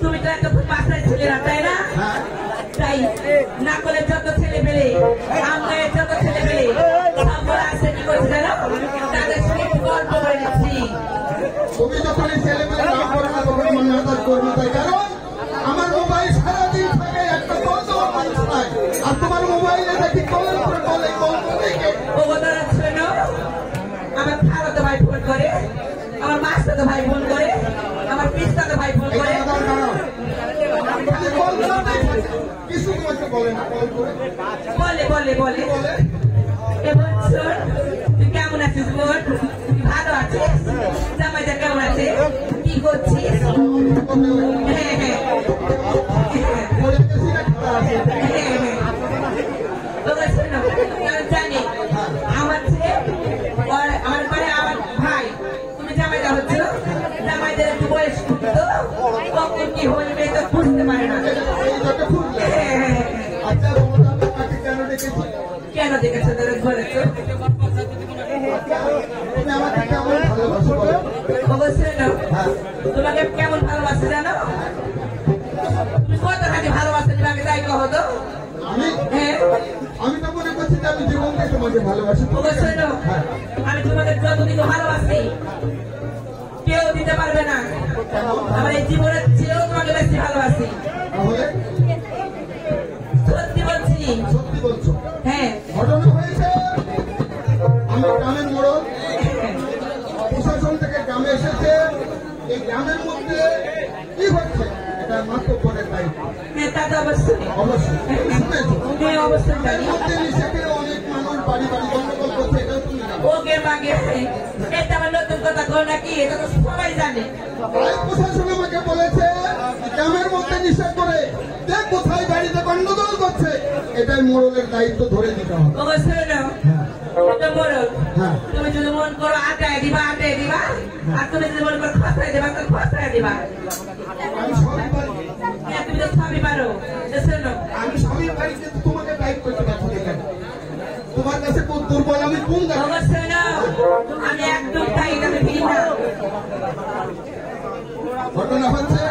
তুমি তো একটা বাসায় ছেলে না তাই না? তাই না করে যত ছেলে পেলে আমরা যত ছেলে পেলে সবগুলো আসে কি করছে জানো? তাদের সঙ্গে গল্প করে দিচ্ছি। তুমি যখন ছেলে পেলে নাম করো না তখন মনে হয় করবো তাই, কারণ আমার মোবাইল সারাদিন থাকে একটা কত মানুষ নাই, আর তোমার মোবাইলে দেখি কলের পরে কলে কল দেখে ও কথা শোনো, আমার খালাতো ভাই ফোন করে, আমার মাস্টারতো ভাই ফোন করে, আমার পিস্তাতো ভাই ফোন করে। বলে বলে বলে এবার শোন, তুই কেমন আছিস বোন? ভালো আছিস? জামাইটা কেমন আছে? কি করছিস? হ্যাঁ হ্যাঁ জানি আমার ছেলে আমার মানে আমার ভাই, তুমি জামাইটা হচ্ছ, জামাইদের একটু বয়স তো কখন কি হইবে তো বুঝতে পারে না। কেন দেখেছো তোর বলেছ? অবশ্যই না। তোমাকে কেমন ভালোবাসে জানো? তুমি কত খালি ভালোবাসে তোমাকে তাই কহ তো? হ্যাঁ আমি তো মনে করছি যে আমি জীবনকে তোমাকে ভালোবাসি। অবশ্যই না, আমি তোমাকে যতদিন ভালোবাসি কেউ দিতে পারবে না। আমার এই জীবনের চেয়েও তোমাকে বেশি ভালোবাসি। সত্যি বলছি। সত্যি বলছো? হ্যাঁ। ঘটনা হয়েছে, আমি গ্রামের মোড়ল, প্রশাসন থেকে গ্রামে এসেছে, এই গ্রামের মধ্যে কি হচ্ছে এটা মাত্র করে দায়িত্ব। হ্যাঁ তা তো অবশ্যই অবশ্যই হ্যাঁ অবশ্যই জানি। অনেক মানুষ বাড়ি বাড়ি গন্ডগোল করছে, এটাও তুমি জানো। ওকে মাগে এটা আমার নতুন কথা কো নাকি? এটা তো সবাই জানে। প্রশাসন আমাকে বলেছে গ্রামের মধ্যে নিষেধ করে দেখ কোথায় বাড়িতে গন্ডগোল করছে, এটাই মোড়লের দায়িত্ব ধরে দিতে হবে। অবশ্যই না তুমি যদি মন করো আটায় দিবা আটায় দিবা, আর তুমি যদি মন করো খসায় দিবা তো খসায় দিবা। আমি সবই পারি। হ্যাঁ তুমি তো সবই পারো। শোনো আমি সবই পারি, কিন্তু তোমাকে দায়িত্ব করতে তোমার কাছে খুব দুর্বল আমি কোন। অবশ্যই না, আমি একদম তাই আমি ফিরি না। ঘটনা হচ্ছে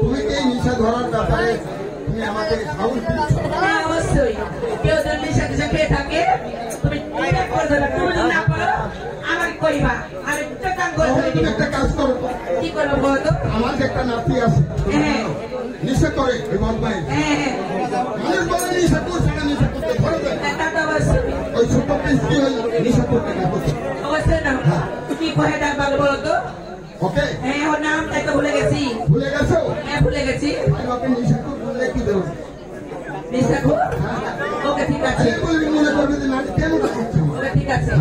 তুমি কি নিশা ধরার ব্যাপারে তুমি আমাকে সাহস দিচ্ছ? হ্যাঁ অবশ্যই, কেউ যদি নিশা কিছু খেয়ে থাকে তুমি করে দেবে, তুমি যদি না করো আমাকে করিবা, আমি চোখান করে তুমি একটা কাজ করো। কি করবো বলো তো? আমার একটা নাতি আছে, নিশা করে বদমাই, মানুষ বলে নিশা করছে না, নিশা করতে ধরে দেয়। ওই ছোট পিস কি হল নিশা করতে না করছে। অবশ্যই না, কি কহে ডাকবা বলো তো? ওকে হ্যাঁ ওর নাম তাই তো ভুলে গেছি। ভুলে গেছো? হ্যাঁ ভুলে গেছি। আমি ওকে নিশা করে বললে কি দেবো? নিশা কর। ওকে ঠিক আছে। মনে করবে যে নারী কেন করছে? ওকে ঠিক আছে।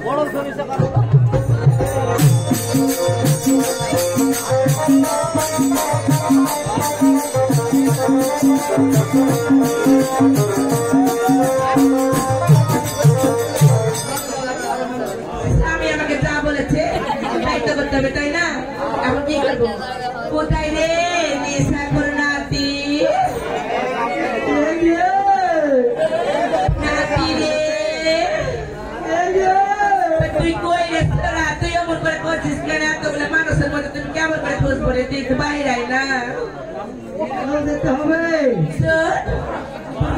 বড় নিশা করো। স্বামী আমাকে যা বলেছে দায়িত্ব করতে হবে তাই না? এখন কি করবো? কোথায় রে নেশা করে নাতি? নাতি রে তুই কই রে? তুই এমন করে করছিস কেন? এতগুলো মানুষের মধ্যে তুমি কেমন করে খোঁজ করে তুই একটু বাইরে আয় না। যেতে হবে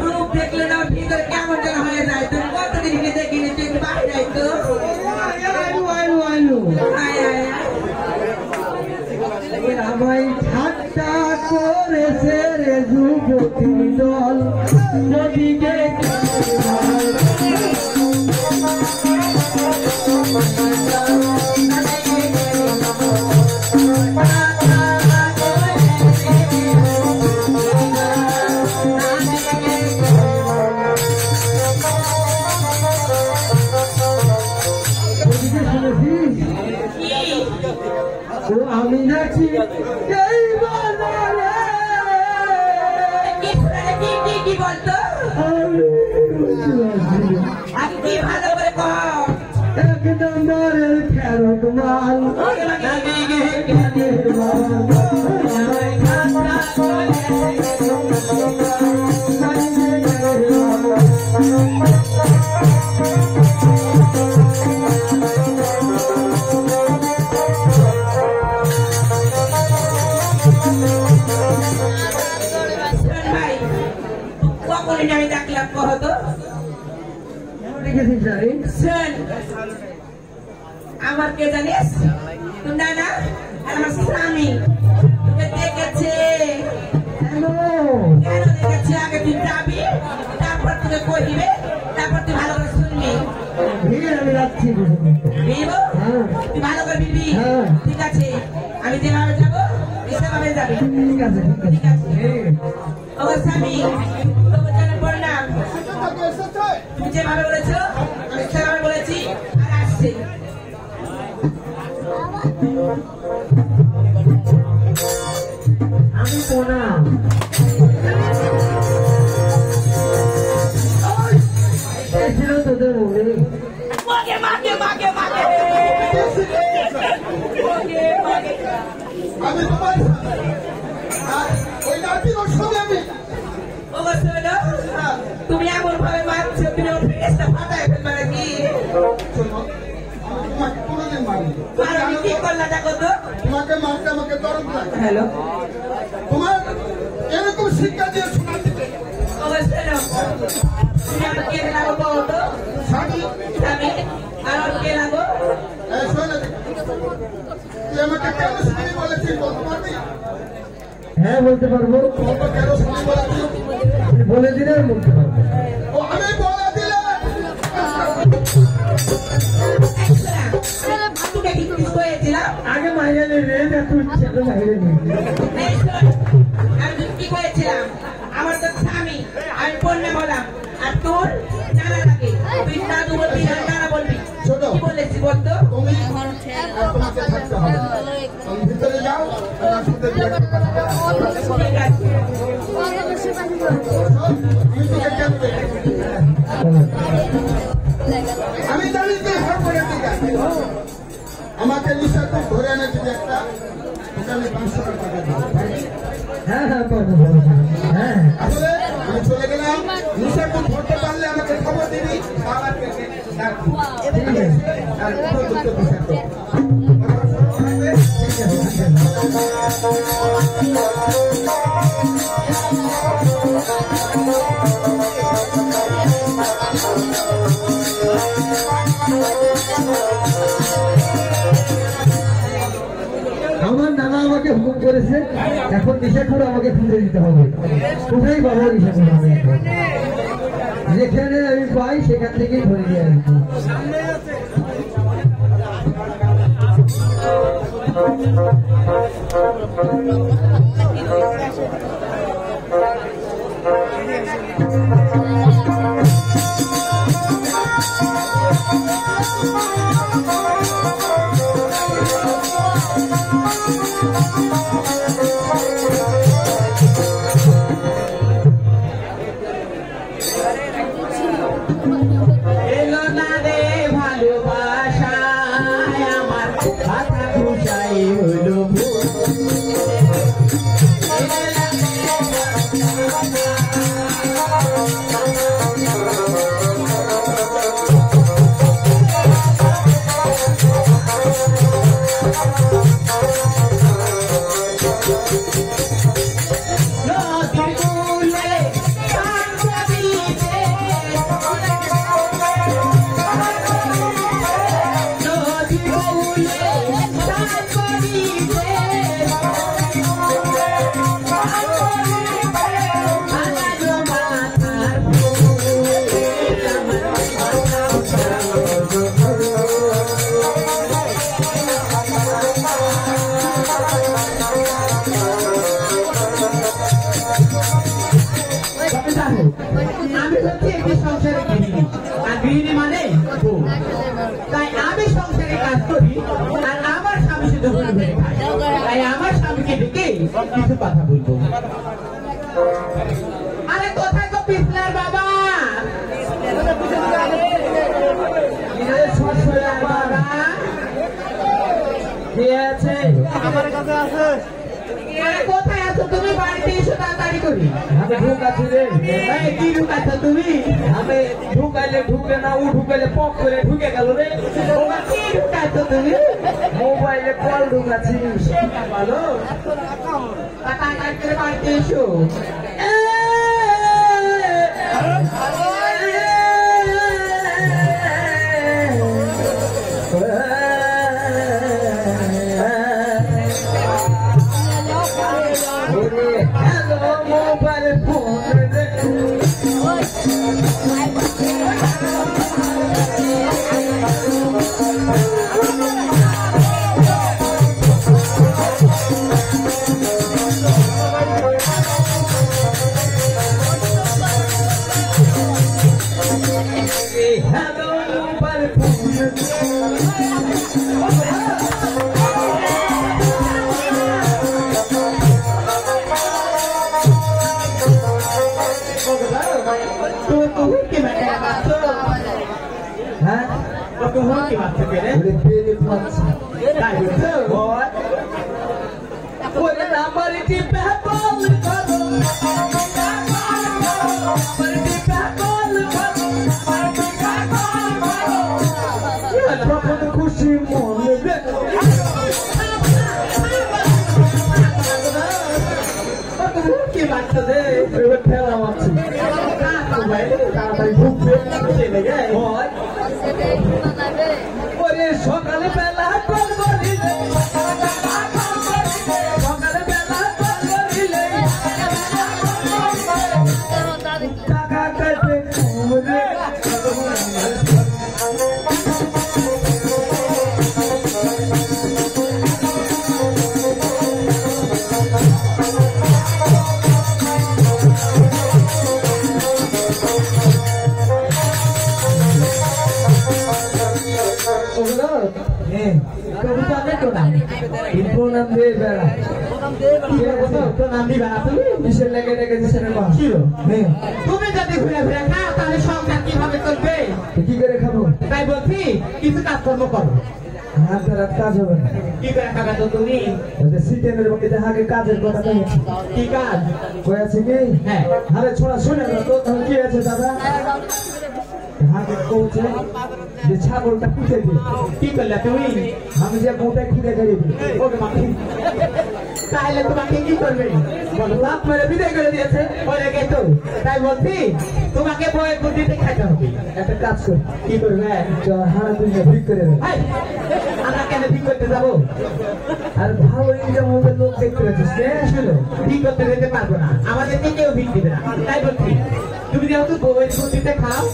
রূপ দেখলে না ভিতরে কেমন যেন হয়ে যায়। তুমি কতদিন দেখিনি, তুই একটু বাইরে আয় তো। আমায় ঠাট্টা করেছে রে যুবতী দল, নদীকে ও আমি নাকি এই বাজারে কি বলতো আর কি ভালো করে কও এক নম্বরের ফেরত মাল আমি ডাকলাম কহতো আমার কে জানিস না না আমার স্বামী তোকে দেখেছে কেন দেখেছে আগে তুই যাবি তারপর তোকে কহিবে তারপর তুই ভালো করে শুনবি আমি রাখছি তুই ভালো করে বিলবি ঠিক আছে আমি যেভাবে যাবো সেভাবে যাবি ঠিক আছে ঠিক আছে ও স্বামী তোকে জানার পড়লাম তুমি যেভাবে বলেছো আমি সেভাবে বলেছি আর আসছি আমি প্রণাম ছিল তোদের মনে মাগে মাগে মাগে মাগে আমি তোমার ওই নাতির সঙ্গে আমি তুমি এমন ভাবে মারছো তুমি ওর ফেসটা ফাটায় ফেলবে নাকি তোমাকে কোনোদিন মারিনি আর আমি কি করলা দেখো তো তোমাকে মারতে আমাকে দরদ লাগে হ্যালো তোমার এরকম শিক্ষা দিয়ে শোনাতে অবশ্যই তুমি আমাকে কে লাগো বলো তো স্বামী স্বামী আর ওর কে লাগো শোনে তুই আমাকে কেন স্বামী বলেছিস বলতে পারবি হ্যাঁ বলতে পারবো তোমাকে কেন স্বামী বলেছিস বলে দিলে বলতে পারবো ও আমি বলে দিলাম তোকে কি কিছু করেছিলাম আগে মাইনে রে দেখো ছেলে বাইরে নিয়ে আমি কি করেছিলাম আমার তো স্বামী আমি পড়লে বললাম আর তোর নানা লাগে তুই দাদু বলবি আর নানা বলবি কি বলেছি বলতো তুমি তোমাকে থাকতে হবে তুমি ভিতরে যাও আমার সাথে ঠিক আছে আমি তোকে কেন আমি জানি তুই সরকারের দিকে আমাকে নিশা খুব ধরে এনেছি একটা ওখানে 500 টাকা দেবো হ্যাঁ হ্যাঁ পারবো হ্যাঁ আসলে আমি চলে গেলাম নিশা খুব ধরতে পারলে আমাকে খবর দিবি বাবার পেটে ডাকবি ঠিক আছে আর কোনো দুঃখ বিষয় তো আমার নানা আমাকে হুকুম করেছে এখন নিশাখোর আমাকে খুঁজে দিতে হবে কোথায় পাবো নিশাখোর আমি এখন যেখানে আমি পাই সেখান থেকেই ধরে নিয়ে আসবো এলো না রে ভালোবাসায় আমার মাথা ঘুষাই হলো আমি হচ্ছে একটি সংসারে গৃহিণী আর গৃহিণী মানে তাই আমি সংসারে কাজ করি আর আমার স্বামী শুধু ঘুরে ঘুরে খায় কিছু কথা বলবো। আরে কোথায় গো পিছলার বাবা? বাবা কে আছে? কোথায় আছো তুমি? বাড়িতে এসো তাড়াতাড়ি করি। আমি ঢুকাচ্ছি রে। কি ঢুকাচ্ছ তুমি? আমি ঢুকাইলে ঢুকে না, ও ঢুকাইলে পক করে ঢুকে গেল রে। কি ঢুকাচ্ছ তুমি? মোবাইলে কল ঢুকাচ্ছি। ভালো তাড়াতাড়ি করে বাড়িতে এসো। হ্যালো মোবাইল ফোন খুশি মনে কি বাচ্চা দে ঠেলা মারছি তাড়াতাড়ি ঢুকবে চলে যায়। ওরে সকালে বেলা কল করিলে, সকালে বেলা কল করিলে টাকা কাটে ঘুমরে। কবিতা নেই তো নাম প্রণাম দিয়ে বেড়া তো নাম দিবে না তুমি? কিসের লেগে রেখেছে ছিল তুমি যদি ঘুরে ঘুরে খাও তাহলে সংসার কিভাবে চলবে? কি করে খাবো? তাই বলছি কিছু কাজকর্ম করো। হাত রাত কাজ হবে না। কি করে খাবে তো তুমি? সিটেমের মধ্যে যাহাকে কাজের কথা কয়েছে। কি কাজ? কয়েছে কি? হ্যাঁ। আরে ছোড়া শুনে না তো, তাহলে কি আছে দাদা? হাতে কৌছে যে ছাগলটা পুঁতে দিয়ে। কি করলে তুমি? আমি যে মোটা খিদে করে দিই। ওকে মাকে তাহলে তোমাকে কি করবে? বলো বাপ মেরে বিদায় করে দিয়েছে ওরে গেছো। তাই বলছি তোমাকে বইয়ের বুদ্ধিতে খাইতে হবে। একটা কাজ কর, কি করবে? হারা তুই ভিক করে দেবে। আমরা কেন ঠিক করতে যাবো? আর ভালো ইনকাম হবে লোক দেখতে পাচ্ছিস। শুনো ঠিক করতে যেতে পারবো না, আমাদেরকে কেউ ভিক দিবে না। তাই বলছি তুমি যেহেতু বইয়ের বুদ্ধিতে খাও,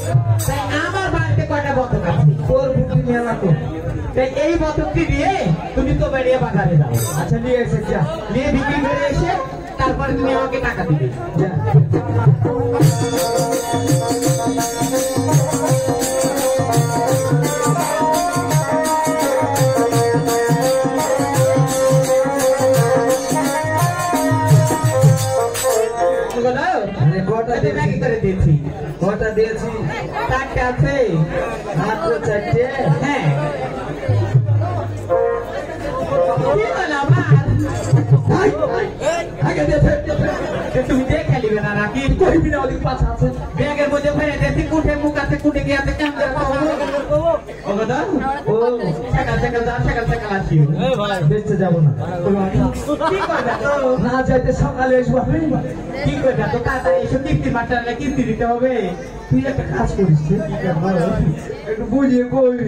তাই আমার বাড়িতে কয়টা বতক আছে। তোর বুদ্ধি নিয়ে আমাকে তাই এই বতকটি দিয়ে তুমি তো বেরিয়ে বাজারে যাও। আচ্ছা নিয়ে এসে যা, নিয়ে বিক্রি করে এসে তারপরে তুমি আমাকে টাকা দিবে। যা। কটা দিয়েছি? চারটে আছে। মাত্র চারটে? হ্যাঁ। কি হলো আবার? আগে দিয়েছে। তুমি দেখে নিবে না নাকি? কইবি না ওদিক পাছা আছে। ব্যাগের মধ্যে ফেলে দেখি কুঠে মুখ আছে, কুঠে গিয়ে আছে কেমন ও সকাল সকাল যা, সকাল সকাল আসি। বেঁচতে যাবো না। কি করবে তো? না যাইতে সকালে এসবো আমি। কি করবে তো? তাড়াতাড়ি এসে কিস্তি মাস্টারলে কিস্তি দিতে হবে। তুই একটা কাজ করিস, একটু বুঝিয়ে কই।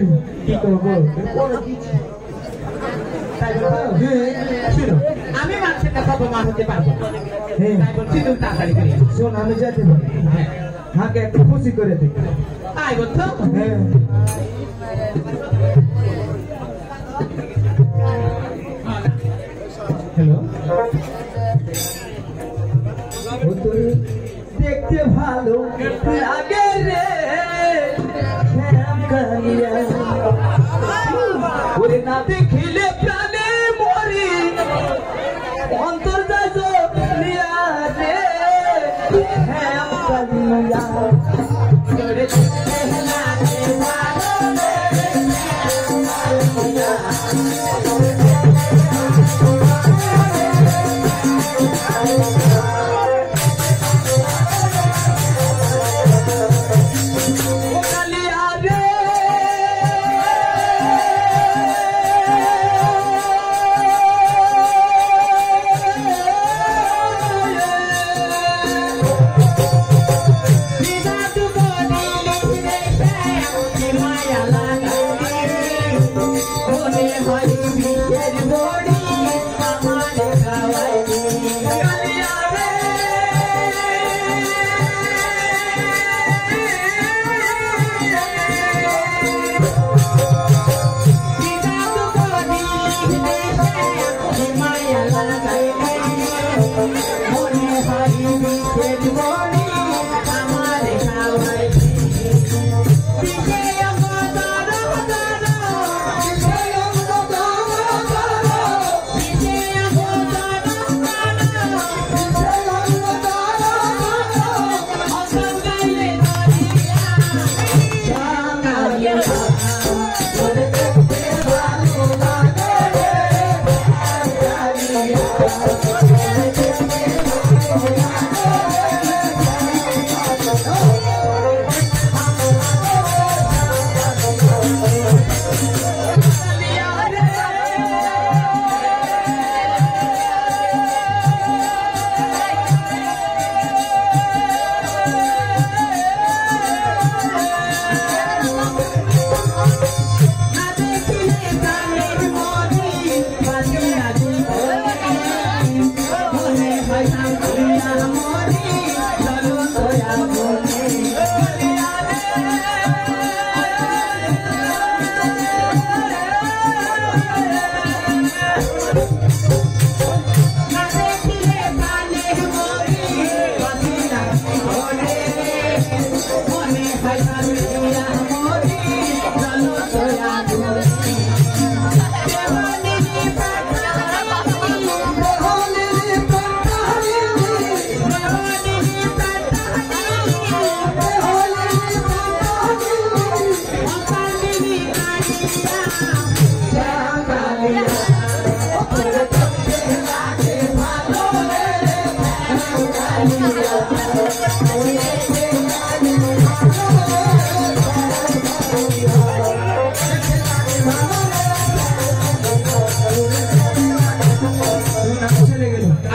কি করবো? তাই বলবো? শুনো আমি মানুষের কাছে অপমান হতে পারবো না। তাই বলছি তুমি তাড়াতাড়ি করে এসো। শোন, আমি যেতে পারি, হাঁকে একটু খুশি করে দিই। তাই বলছো? হ্যাঁ। হ্যালো, দেখতে ভালো লাগে রে শ্যামকালিয়া, ওরে না দেখিলে প্রাণে মরি, অন্তর যায়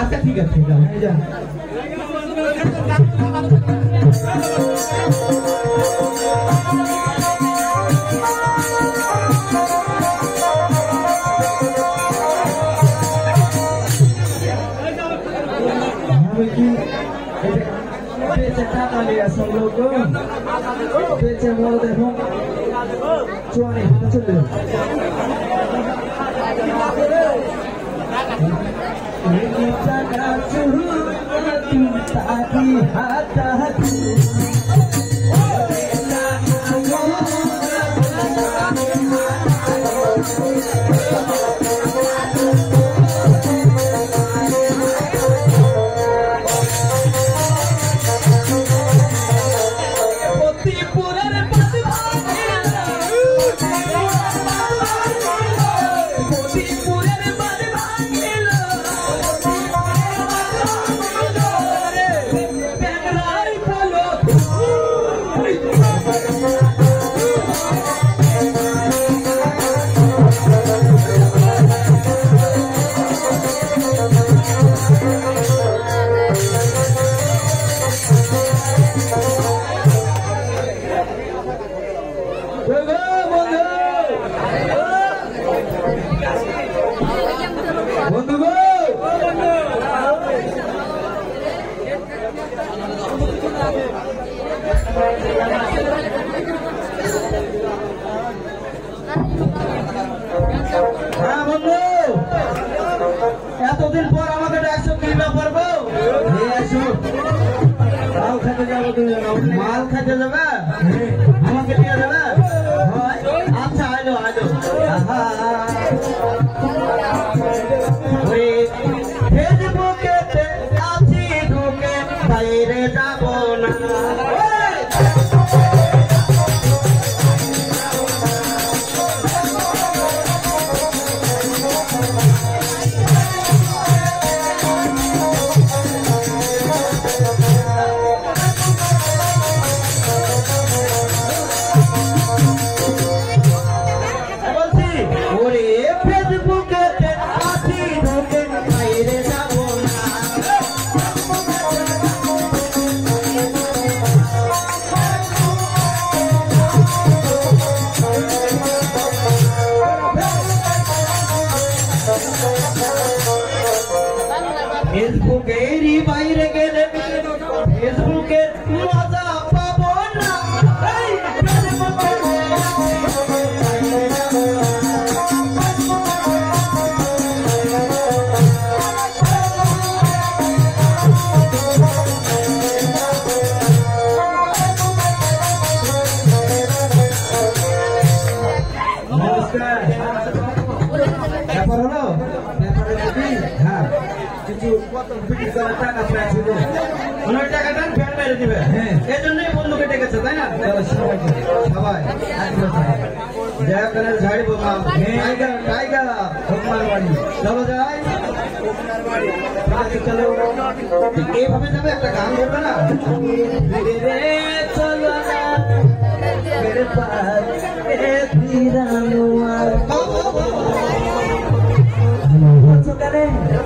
আচ্ছা ঠিক আছে যা টাকা লিয়া সব লোক বেঁচে বড় দেখো চুয়ানি চলে টাকা চুরু তাকি হাতা হাতি এতদিন পর আমাকে ডাকছো কি ব্যাপার বউ মাল খেতে যাবো মাল খেতে যাবে আমাকে দিয়ে যাবে আচ্ছা আলো আলো ফেসবুকেতে আছি ঢুকে বাইরে যাবো না ব্যাপার হলো ব্যাপারে দেখি হ্যাঁ কিছু বিক্রি করার টাকা পেয়েছিল ওনার টাকাটা ফের মেরে দিবে হ্যাঁ। এই জন্যই বন্ধুকে ডেকেছে তাই না সবাই জয়কালের ঝাড়ি বোমা টাইগার টাইগার হকমার বাড়ি চলো যাই চলো এইভাবে যাবে একটা গান করবে না চলো না মেরে পাস ফিরানো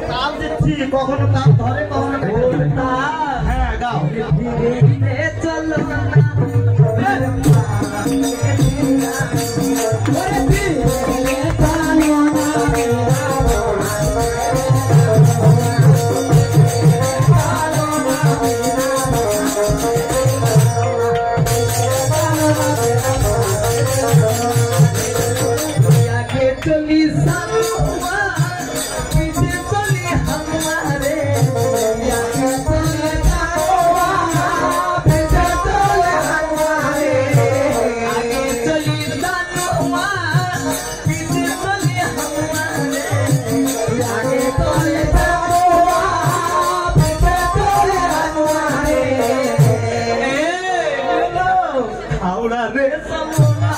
তাল দিচ্ছি কখনো তাল ধরে কখনো হ্যাঁ গাও চলো না चली पीछे चली हमारे पीछे चले हमारे आगे चली दानुआ पीछे चली हमारे आगे चले दानुआ पीछे चले हमारे हावड़ा रे समुना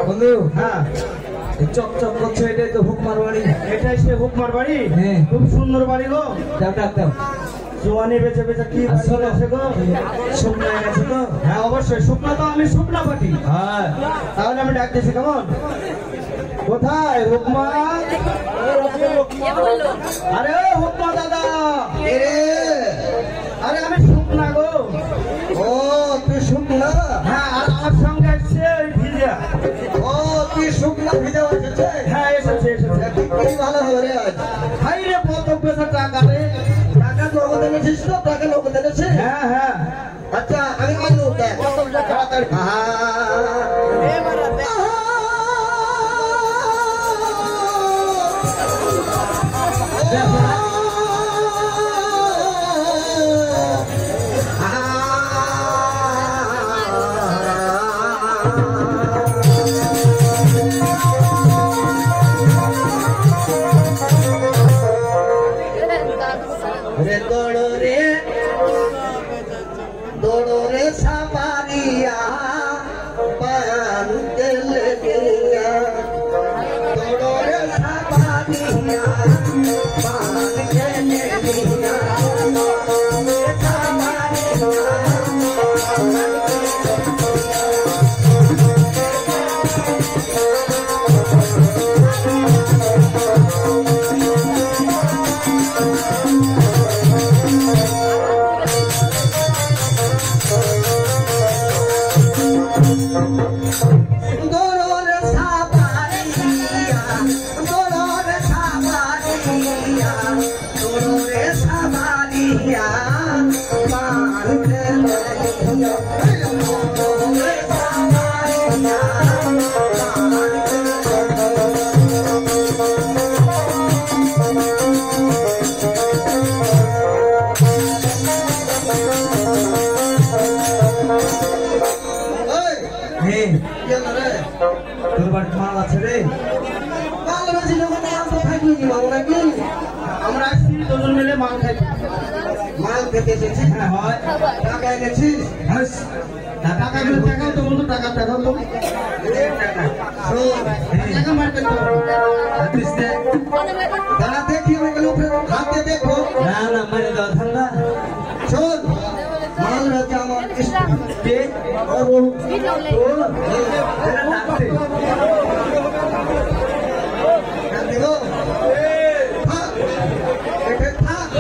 বন্ধু হ্যাঁ চকচক করছে এটাই তো হুকমার বাড়ি এটাই সে হুকমার বাড়ি হ্যাঁ। খুব সুন্দর বাড়ি গো যাও ডাক দাও জোয়ানি বেঁচে বেঁচে কি আসলে আছে গো শুকনো হয়ে গেছে তো হ্যাঁ অবশ্যই শুকনা তো আমি শুকনা পাটি হ্যাঁ তাহলে আমি ডাক দিয়েছি কেমন কোথায় হুকমা আরে ও হুকমা দাদা আরে আমি শুকনা গো ও তুই শুকনা হ্যাঁ আর আমার সঙ্গে আসছে ওই ভিজা ও তুই শুকনা ভিজে এসেছে হ্যাঁ এসেছে খুবই ভালো হবে রে আজ হাই রে কত পয়সা টাকা রে টাকা নগদ এনেছিস তো টাকা নগদ এনেছিস হ্যাঁ হ্যাঁ আচ্ছা আমি মানব দেখ তাড়াতাড়ি রে দৌড়ো রে সামারিয়া পান তেলে গিয়া দৌড়ো রে সামারিয়া পান তেলে গিয়া তোর বাড়ি মাল আছে রে মাল বেশি যখন আমরা থাকবি মাল নাকি আমরা আসছি দুজন মিলে মাল খাই মাল খেতে এসেছি হ্যাঁ হয় টাকা এনেছিস হাস টাকাগুলো দেখাও তো বন্ধু টাকা দেখাও তো টাকা মারতে তো হাতিস দে দাঁড়া দেখি ওইগুলো হাতে দেখো না না মানে দাও ঠান্ডা শোন মাল রাজা আমার কে আর ও এরা ডাকতে দেখো থাক এটা থাক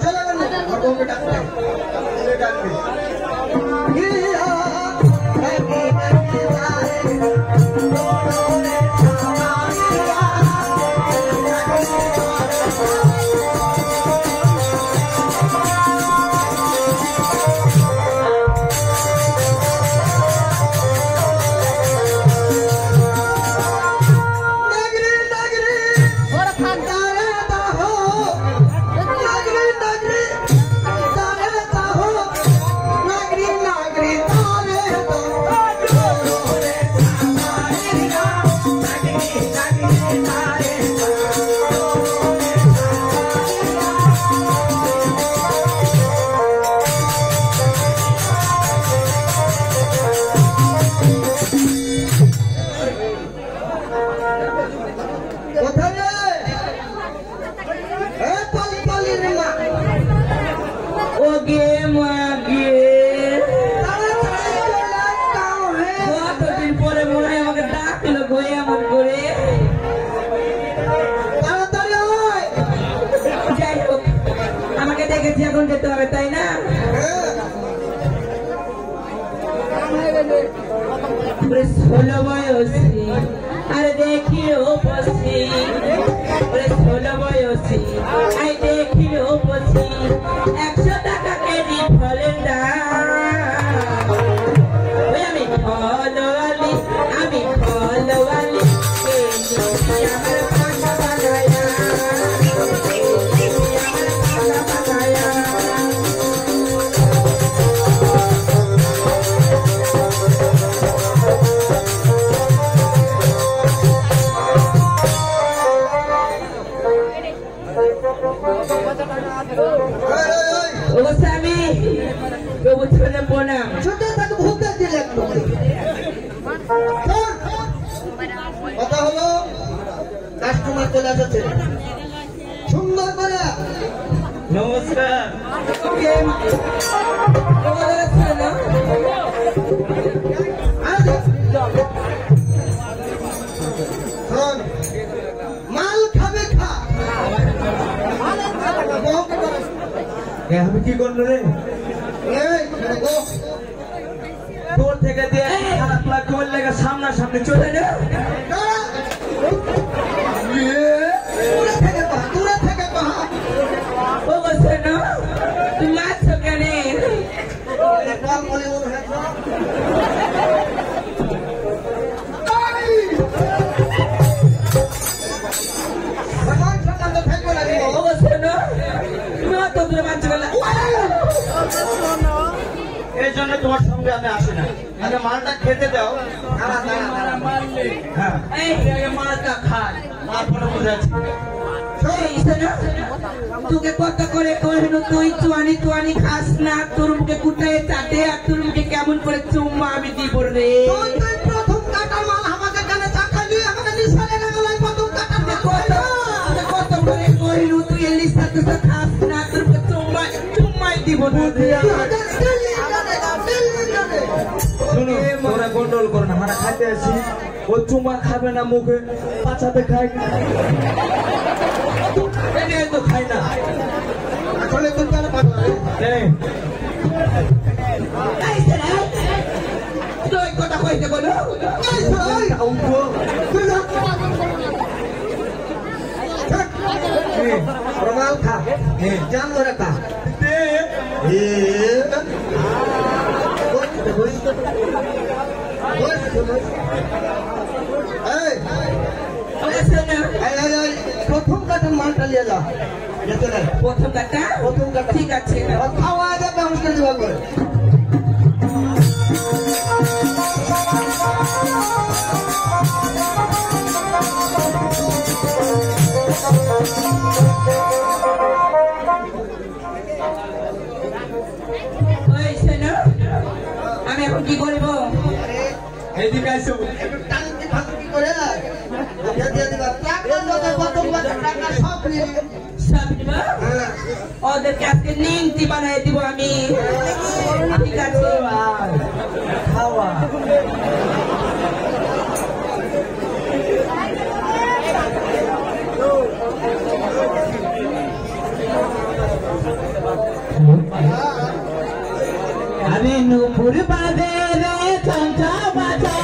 চলে গেল আর ওকে ডাকতে এলে ডাকতে এখন যেতে হবে তাই না ষোলো বয়সী আর দেখিও বসি 16 বয়সী আই দেখিও বসি 100 টাকা কেজি ফলের দাম আমি ফলওয়ালি আমার পান্ডা বানায়া কথা হলো কাস্টমার চলে আসছে সুন্দর করে নমস্কার মাল খাবে খা আমি কি করলো রে তোর থেকে দিয়ে খারাপ লাগবে ওর লেগে সামনাসামনি চলে না তুমি আসছো কেন এই জন্য তোমার সঙ্গে আমি আসি না আগে মালটা খেতে দাও হ্যাঁ মালটা খাই তারপরে বুঝাচ্ছি তোকে কত করে কহিল তুই চুয়ানি খাস না তোর মুখে কুটায় চাটে আর তোর মুখে কেমন করে চুম্মা আমি দিব রে প্রথম কাটার মাল আমাকে কেন চাকালি আমাকে নিশানে লাগালাই প্রথম কাটার কত করে কহিল তুই এলি সাথে খাস না তোর মুখে চুম্মাই দিব না শুনো তোরা গন্ডল করো না আমরা খাইতে আসি ও চুমা খাবে না মুখে পাছাতে খাই তো খাই না আসলে তুমি কেন পাঠালে তুই কথা কইতে বলো প্রমাণ খা জানো রে কা প্রথম কাটার মালটা নিয়ে যা প্রথম কাটা ঠিক আছে খাওয়া যাবে অনুষ্ঠান দেওয়া করে আমি এখন কি করব এদিকে আসো একটু টানকি ফাঁকি করে দিয়ে দিবা টাকা যত প্রথম টাকা সব নিয়ে সব দিব ওদেরকে আজকে নিংটি বানাই দিব আমি ঠিক আছে খাওয়া अरे नूपुर बाजे रे चंचा बाजा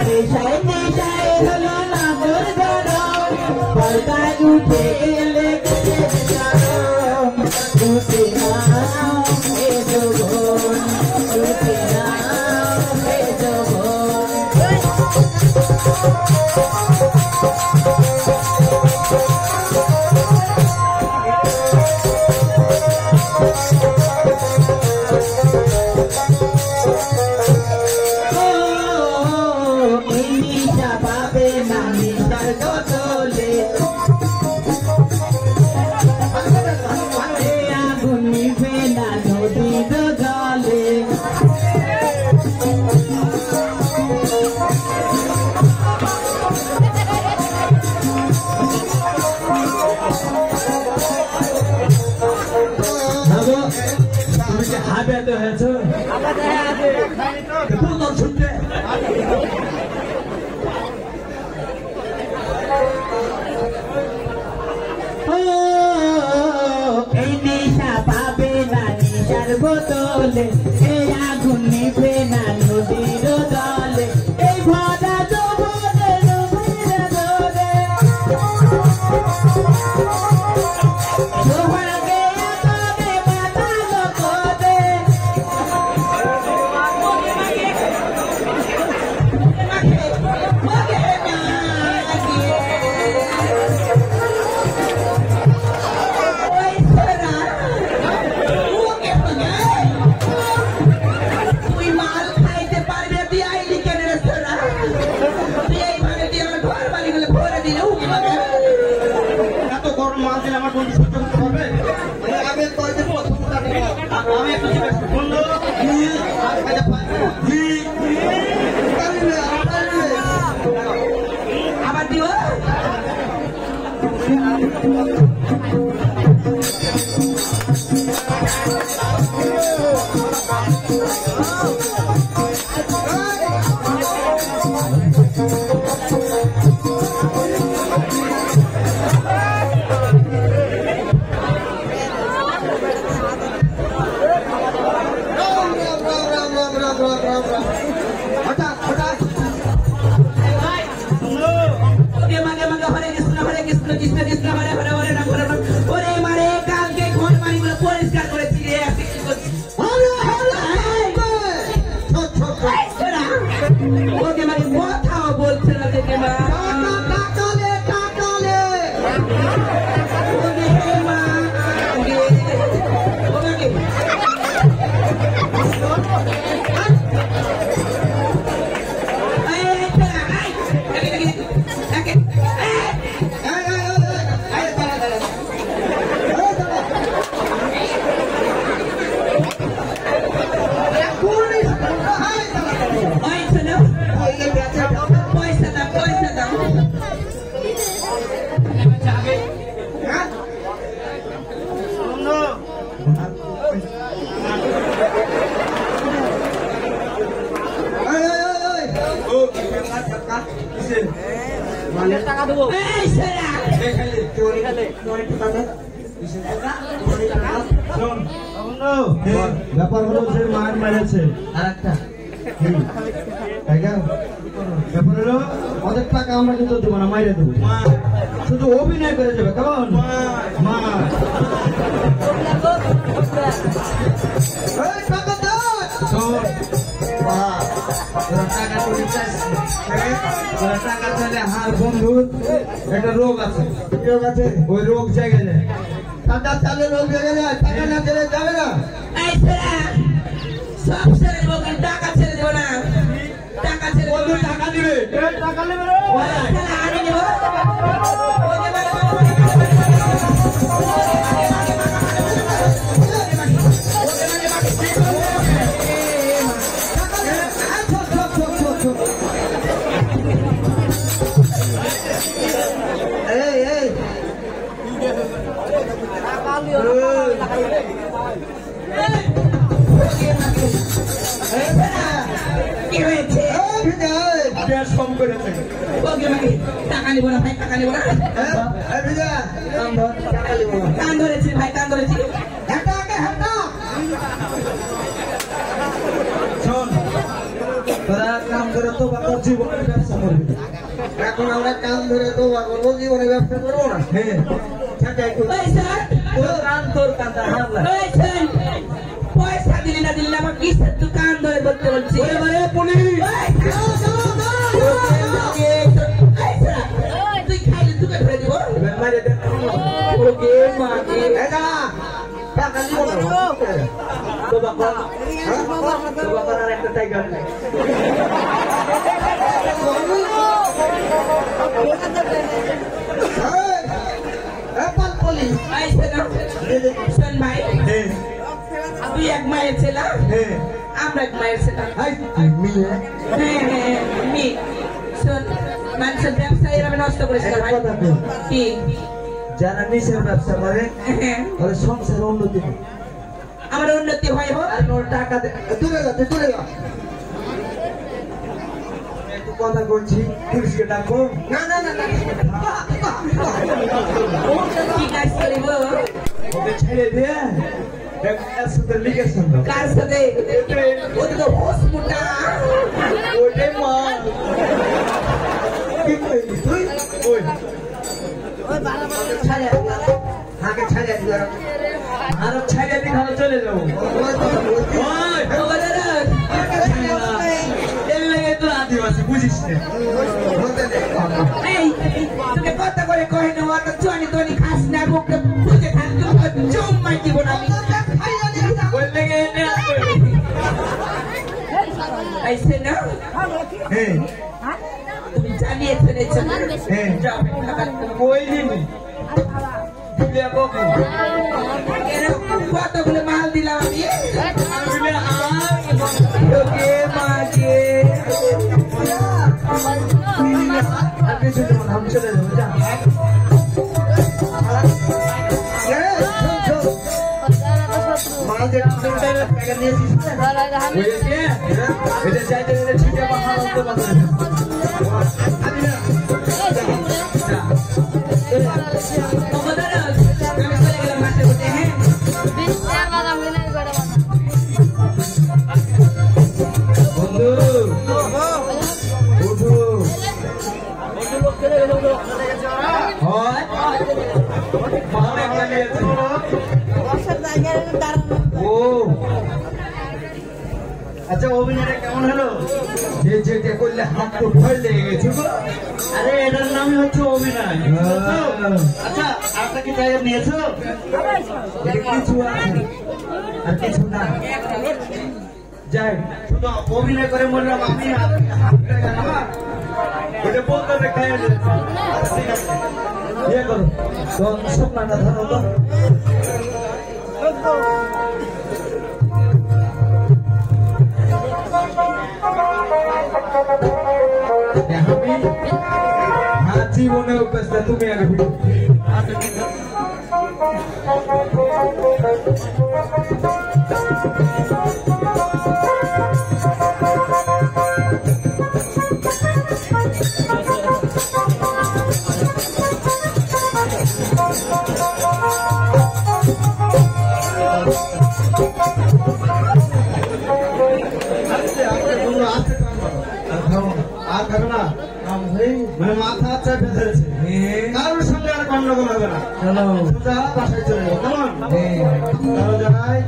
निशाय निशाय हलो ना दुर्गरो पर्दा उठे लेके जाओ उठे नाम ए जोगोन उठे नाम ए जोगोन बोतले ए आगुन निभे ना नदीर जले ए भरा जबले नदीर जले जोहर गे आगे माता लोकोदे ব্যাপার হলো যে মার মেরেছে আরেকটা ব্যাপার হলো অনেক টাকা আমরা কিন্তু দেবো না, মাইরে দেবো, শুধু অভিনয় করে যাবে। কেমন মা টাকা চাইলে হার বন্ধুর একটা রোগ আছে, ওই রোগ জায়গায় যায়, টাকা চালে রোগ জায়গায় যায়, টাকা না চাইলে যাবে না। সব ছেড়ে দেবো, টাকা ছেড়ে দেবো না, টাকা ছেড়ে দেবো, টাকা দিবে, টাকা নেবে আনি দেবো। বেশ কম করেছে ওকে মানে টাকা নিব না ভাই টাকা নিব না কান ধরেছি ভাই কান ধরেছি শোন তোরা কাম করে তো তোর জীবনের ব্যবসা করবি এখন আমরা কাম ধরে তো করবো জীবনের ব্যবসা করবো না হ্যাঁ তোর কান্দা হামলা পয়সা দিলি না দিলি না আমার কিসের দোকান ধরে বলতে বলছি তুই খাইলে তোকে ফেলে দিব ওকে মাকে একটা টাইগার শোন ভাই তুই এক মায়ের ছেলে আমরা এক মায়ের ছেলে শোন মানুষের ব্যবসা এরকম নষ্ট করেছে ভাই কি যারা নিজের ব্যবসা করে তাহলে সংসার উন্নতি আমার উন্নতি হয় হোক আর ওর টাকা দূরে যা একটু কথা বলছি পুলিশকে ডাকো না কি কাজ করিব ওকে ছেড়ে দিয়ে এর সাথে লিগেছেন কার সাথে ওটা তো হোস মোটা ওটাই মা কি কইলি তুই ওই আগে ছাড়িয়ে দিও আর ছাড়িয়ে দিয়ে ঘরে চলে যাবো আদিবাসী বুঝিস তোকে কথা করে কহে না ওটা চুয়ানি তোনি খাস না বুকে বুঝে থাকতো জম মাই দিব না আমি বললে গেলে আইছে না হ্যাঁ তুমি জানিয়ে ফেলেছো হ্যাঁ যাও কইলি কতগুলো মাল দিলাম আমি ওকে মাকে আপনি চলে যাবো যা মাল দিয়ে টাকা নিয়েছিস এটা চাইতে ছুটে বাহার আচ্ছা অভিনয়টা কেমন হলো যে করলে হাত তো ভয় লেগে গেছে আরে এটার নামই হচ্ছে অভিনয় আচ্ছা আপনার কি জায়গা নিয়েছো কিছু আছে আর কিছু না যাই শুধু অভিনয় করে বললাম আমি ওটা বলতে খাই ঠিক আছে ইয়ে করো তো স্বপ্নটা ধরো তো জীবনে উপস্থিত তুমি আগে মানে মাথা আচ্ছা বেঁধেছে কারোর সঙ্গে আর গন্ডগোল হবে না চলো বাসায় চলে যাবো কেমন জানাই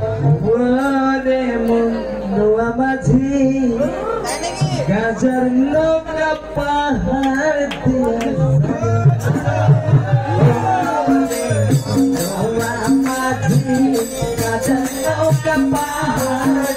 মাঝি গাজার নৌকা পাহাড় মাঝি গাজার নৌকা পাহাড়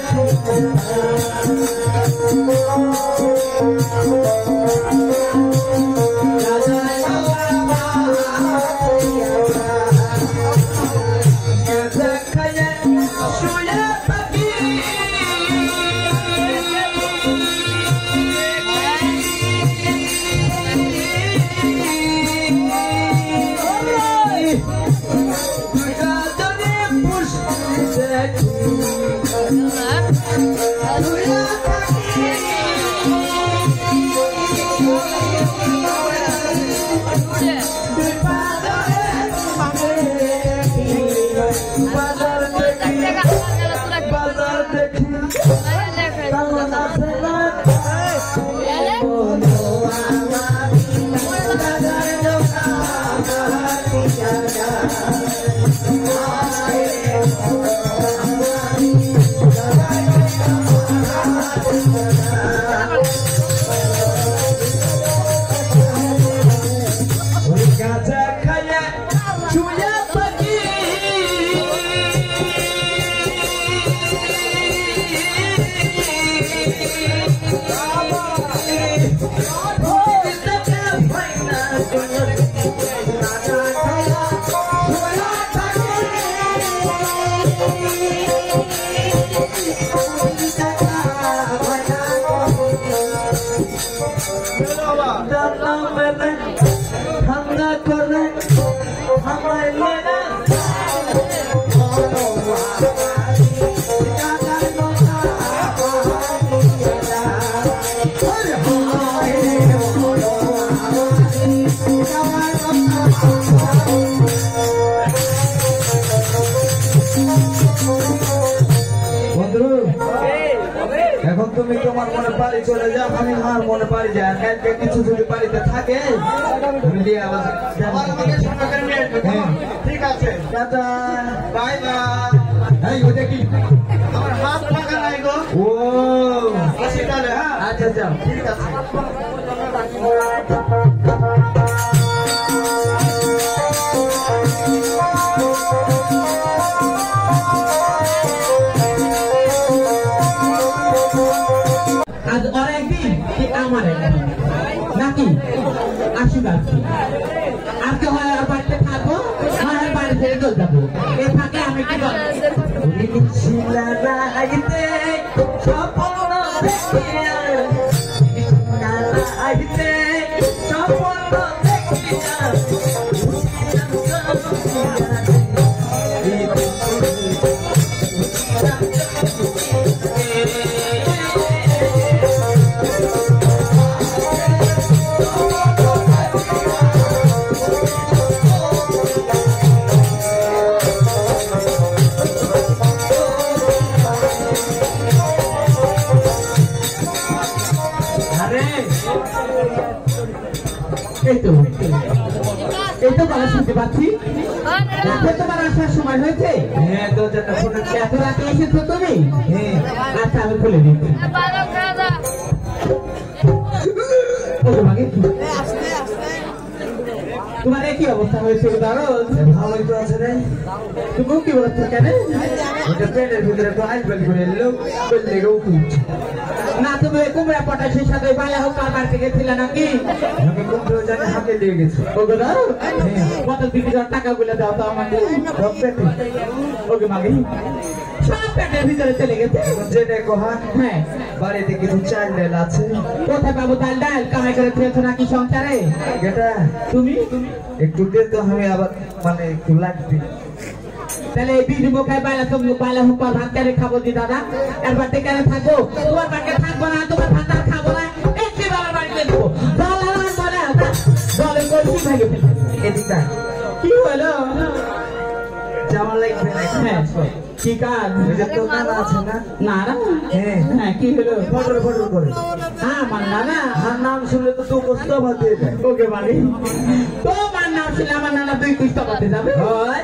এখন তুমি তোমার মনে বাড়ি চলে যাও, আমি আমার মনে বাড়ি যাই। আর কালকে কিছু যদি বাড়িতে থাকে তুমি দিয়ে আবার ঠিক আছে টাটা বাই বাই। এই ওটা কি আমার হাত ফাঁকা নাই গো। ও আসি তাহলে, হ্যাঁ আচ্ছা যাও। ঠিক আছে। আজ ওর একদিন কি আমার একদিন নাকি আসুক আর কি আজকে হয় আর বাড়িতে থাকবো, হয় বাড়ি ছেড়ে চলে যাবো। এ থাকে আমি কি এই তো বলা শুনতে পাচ্ছি, তোমার আসার সময় হয়েছে। হ্যাঁ দরজাটা খুলেছে। এত রাতে এসেছো তুমি? হ্যাঁ আচ্ছা আমি খুলে দিচ্ছি। তোমার কি অবস্থা হয়েছে? ভালোই তো আছে রে। তুমি কি বলছো কেন? ওটা পেটের ভিতরে তো আইসবেল করে লোক করলে গো উঠছে না তুমি কুমড়া পটাশের সাথে বাইরে হোক বাড়িতে গেছিলে নাকি? আমাকে কোন জানে হাতে দিয়ে গেছে। ওকে দাও কত বিক্রি টাকা গুলো দাও তো আমাকে। সব পেটে ওকে মাগি সব পেটের ভিতরে চলে গেছে। যেটা কোহা হ্যাঁ বাড়িতে কিছু চাল ডাল আছে। কোথায় পাবো চাল ডাল? কামাই করে খেয়েছো নাকি সংসারে? এটা তুমি একটু দে তো, আমি আবার মানে একটু লাগবে। তাহলে এই বীজ মুখায় বাইলা হোক ভাত কেন খাবো দি দাদা? একবার কেন থাকবো? তোমার বাড়িতে থাকবো না, তোমার ভাত আর খাবো না। একটি বাবার বাড়িতে দেবো জলের কলসি ভেঙে ফেলবে। এদিকটা কি হলো? জামা লাগবে না। হ্যাঁ কি কাজ? ওই যে তোর নানা আছে না? না না হ্যাঁ হ্যাঁ কি হলো? ফটর ফটর করে। হ্যাঁ আমার নানা। আর নাম শুনলে তো তুই কষ্টভা দিয়ে দেয়। ওকে মানে তোমার নাম শুনে আমার নানা দুই কিস্ত পাতে যাবে। হয়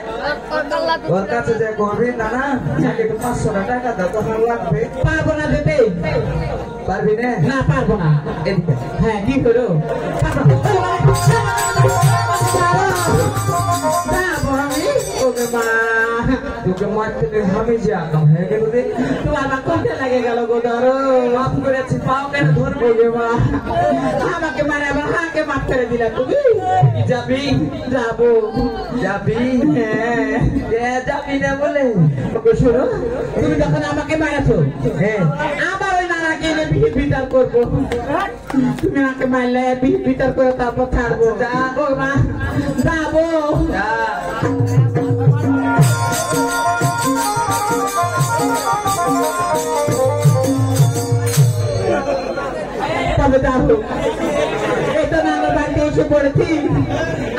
ওর কাছে যা করবি নানা যাকে একটু 500 টাকা দাও, তখন লাগবে। পারবো না যেতে। পারবি না? না পারবো না। এদিকে হ্যাঁ কি হলো? ওকে মা তোকে মারতে আমি যে আকাম হয়ে গেল রে। তোমার মা কোনটা লাগে গেল গো? ধরো মাফ করেছি, পাও কেন ধরবো? ওকে মা আমাকে মারে আবার হাকে মাফ করে দিলা তুমি। যাবি যাবো। যাবি? হ্যাঁ যাবি না বলে ওকে শোনো, তুমি যখন আমাকে মারাছো হ্যাঁ আবার ওই নানাকে এনে বিহিত বিচার করবো। তুমি আমাকে মারলে বিহিত বিচার করে তারপর ছাড়বো। ও মা যাবো। যা। তবে যাবো। এই তো নানার বাড়িতে এসে পড়েছি,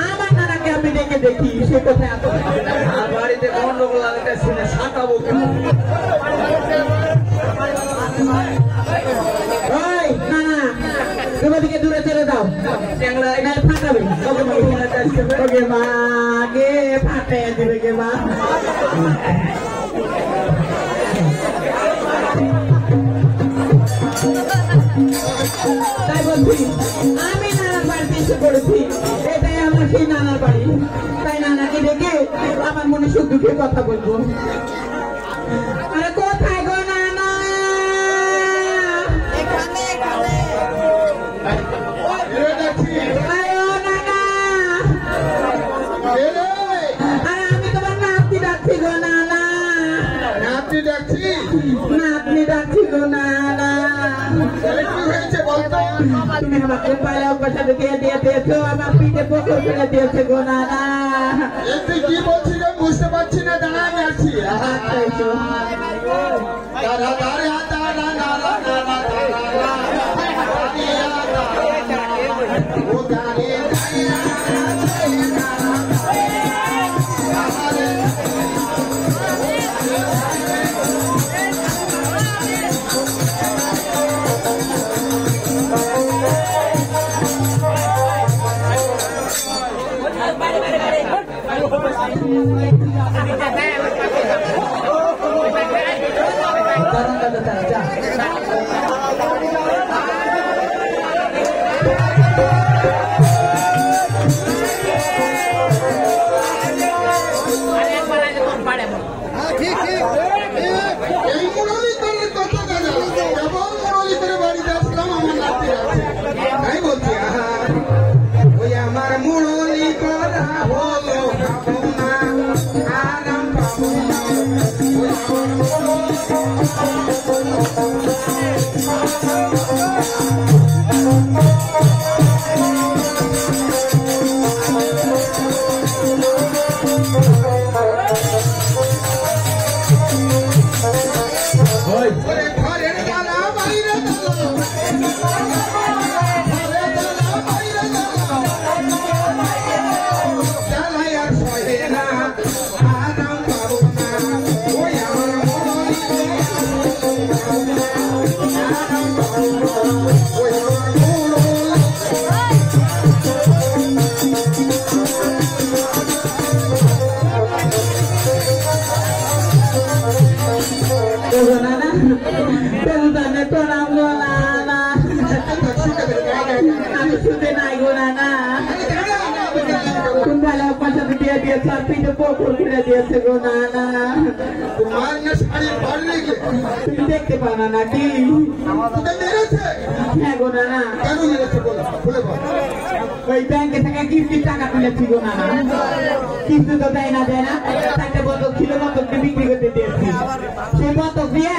আমার নানাকে আমি ডেকে দেখি সে কোথায় আছে। আর বাড়িতে গন্ডগোল লাগতেছে না, সাঁটাবো কেন? না না তুমি দিকে দূরে চলে যাও চ্যাংড়া এখানে ফাটাবে ওকে মা গে ফাটে দিবে গে মা তাই বলছি আমি নানার বাড়িতে এসে পড়েছি এটাই আমার সেই নানার বাড়ি তাই নানাকে ডেকে আমার মনে সুখ দুঃখের কথা বলবো আরে কোথায় গো নানা আমি তোমার নাতনি ডাকছি গো নানা নাতনি ডাকছি গো নানা তুমি আমাকে পালাও কথা ঢুকিয়ে দিয়ে দিয়েছো আমার পিঠে পকর ফেলে দিয়েছে গো নানা কি বলছি রে বুঝতে পারছি না দাঁড়া আমি আসছি তুমি দেখতে পাও না নাকি হ্যাঁ গো নানা ওই ব্যাংকে থেকে কিস্তি টাকা তুলেছি গো নানা কিস্তি তো দেয় না একটা বতক ছিল বতককে বিক্রি করতে দিয়েছি সেই বতক দিয়ে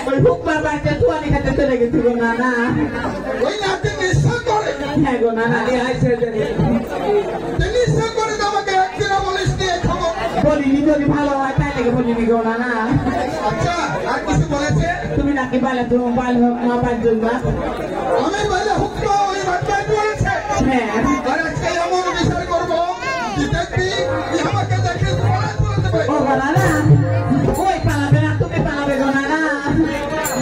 ওই হুকমার বাড়িতে চুয়ানি খেতে চলে গেছি গো নানা হ্যাঁ গো নানা বলিনি যদি ভালো হয় তাই নাকি বলিনি গো নানা আচ্ছা আর কিছু বলেছে তুমি নাকি বলে তুমি বাল হোক মা পাঁচজন না আমি বলে হুকমা ওই বাচ্চাই বলেছে হ্যাঁ আর আজকে এমন বিচার করবো যে দেখবি আমাকে দেখে পালা চলতে পারে ও গো নানা ওই পালাবে না তুমি পালাবে গো নানা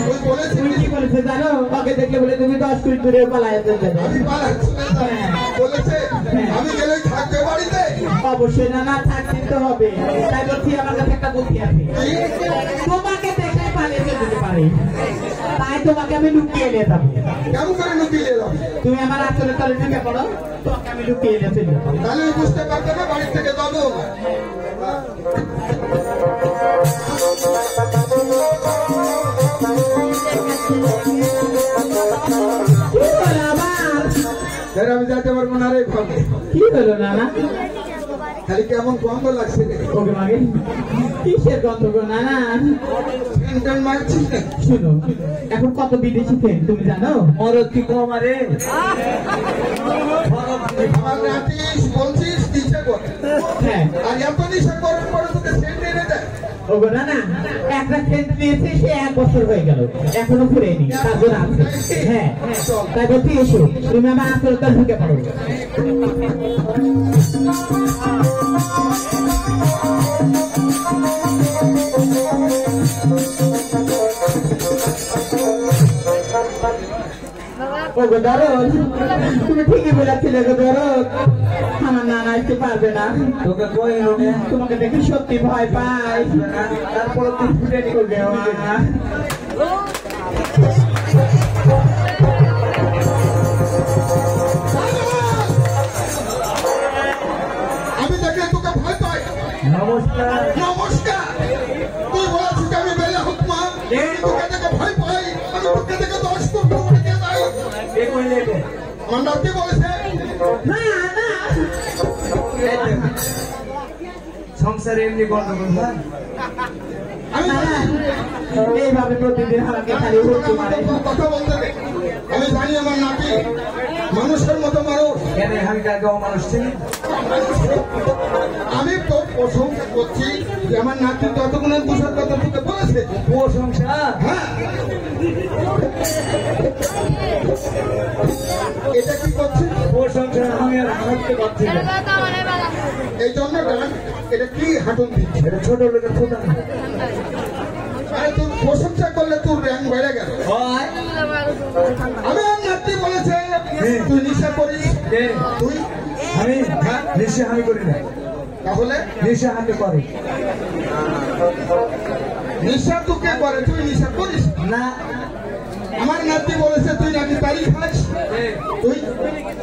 ওই বলেছে তুমি কি বলেছে জানো ওকে দেখলে বলে তুমি 10 ফিট দূরে পালায় চলে যাবে আমি পালাচ্ছি বলেছে আমি গেলে থাকবে বাড়িতে অবশ্যই নানা থাকতে তো হবে তাই বলছি আমার কাছে একটা বুদ্ধি আছে তোমাকে দেখে পালিয়ে যেতে পারে তাই তোমাকে আমি লুকিয়ে নিয়ে যাবো কেমন করে লুকিয়ে এলাম তুমি আমার আসলে তলে ঢুকে পড়ো তোমাকে আমি লুকিয়ে নিয়ে চলে যাবো তাহলে বুঝতে পারবে না বাড়ি থেকে যাবো কি হলো আবার আমি যেতে পারবো না রে ঘরে কি হলো নানা খালি কেমন গন্ধ লাগছে ওকে মাগে কিসের গন্ধ গো নানা সেন্টার মারছি শুনো এখন কত বিদেশি ফ্রেন্ড তুমি জানো মরদ কি কমারে আমার নাতিস বলছিস নিচে কর হ্যাঁ আর এত নিশা করার পরে তোকে সেন্ট এনে দেয় ওগো নানা একটা ফ্রেন্ড নিয়েছে সে 1 বছর হয়ে গেল এখনো ঘুরেনি তার জন্য আছে হ্যাঁ তাই বলছি এসো তুমি আমার আসলটা ঢুকে পড়ো ও গো দরদ, তুমি ঠিকই বলেছিলে গো দরদ, আমার নানা আসতে পারবে না। তোকে কইলো না, তোমাকে দেখে সত্যি ভয় পাই। তারপরে তুই ফুটে নিকলবে। আমি দেখলে তোকে ভয় পাই। নমস্কার। নমস্কার। তুই বলেছিস আমি বেলা হুকমা, তোকে দেখে ভয় পাই, আমি তোকে দেখে 10 ফুট দূরে গিয়ে যাই। আমার নাতি বলেছে না না, সংসারে এমনি গন্ডগোল হয়। আমি এইভাবে প্রতিদিন আমাকে খালি হুড়কি মারে। কথা বলতে দে। আমি জানি আমার নাতি মানুষের মতো মানুষ। কেন আমি কাকে অমানুষ চিনি? আমি তো প্রশংসা করছি যে আমার নাতি ততক্ষণ তুষার কথা তোকে বলেছে। প্রশংসা? হ্যাঁ, এটা কি করছিস? প্রশংসা আমি আর হাঁটতে পারছি না। এই জন্য গান, এটা কি হাঁটুন দিচ্ছে? এটা ছোট লোকের খোদা। আরে তুই প্রশংসা করলে তোর র্যাঙ্ক বেড়ে গেল। হয় আমি আর নাতি বলেছে তুই নেশা করিস। কে? তুই আমি? হ্যাঁ, নেশা আমি করি না। তাহলে নেশা হাতে করে নেশা তোকে করে, তুই নেশা করিস না। আমার নাতি বলেছে তুই নাকি তারি খাস। তুই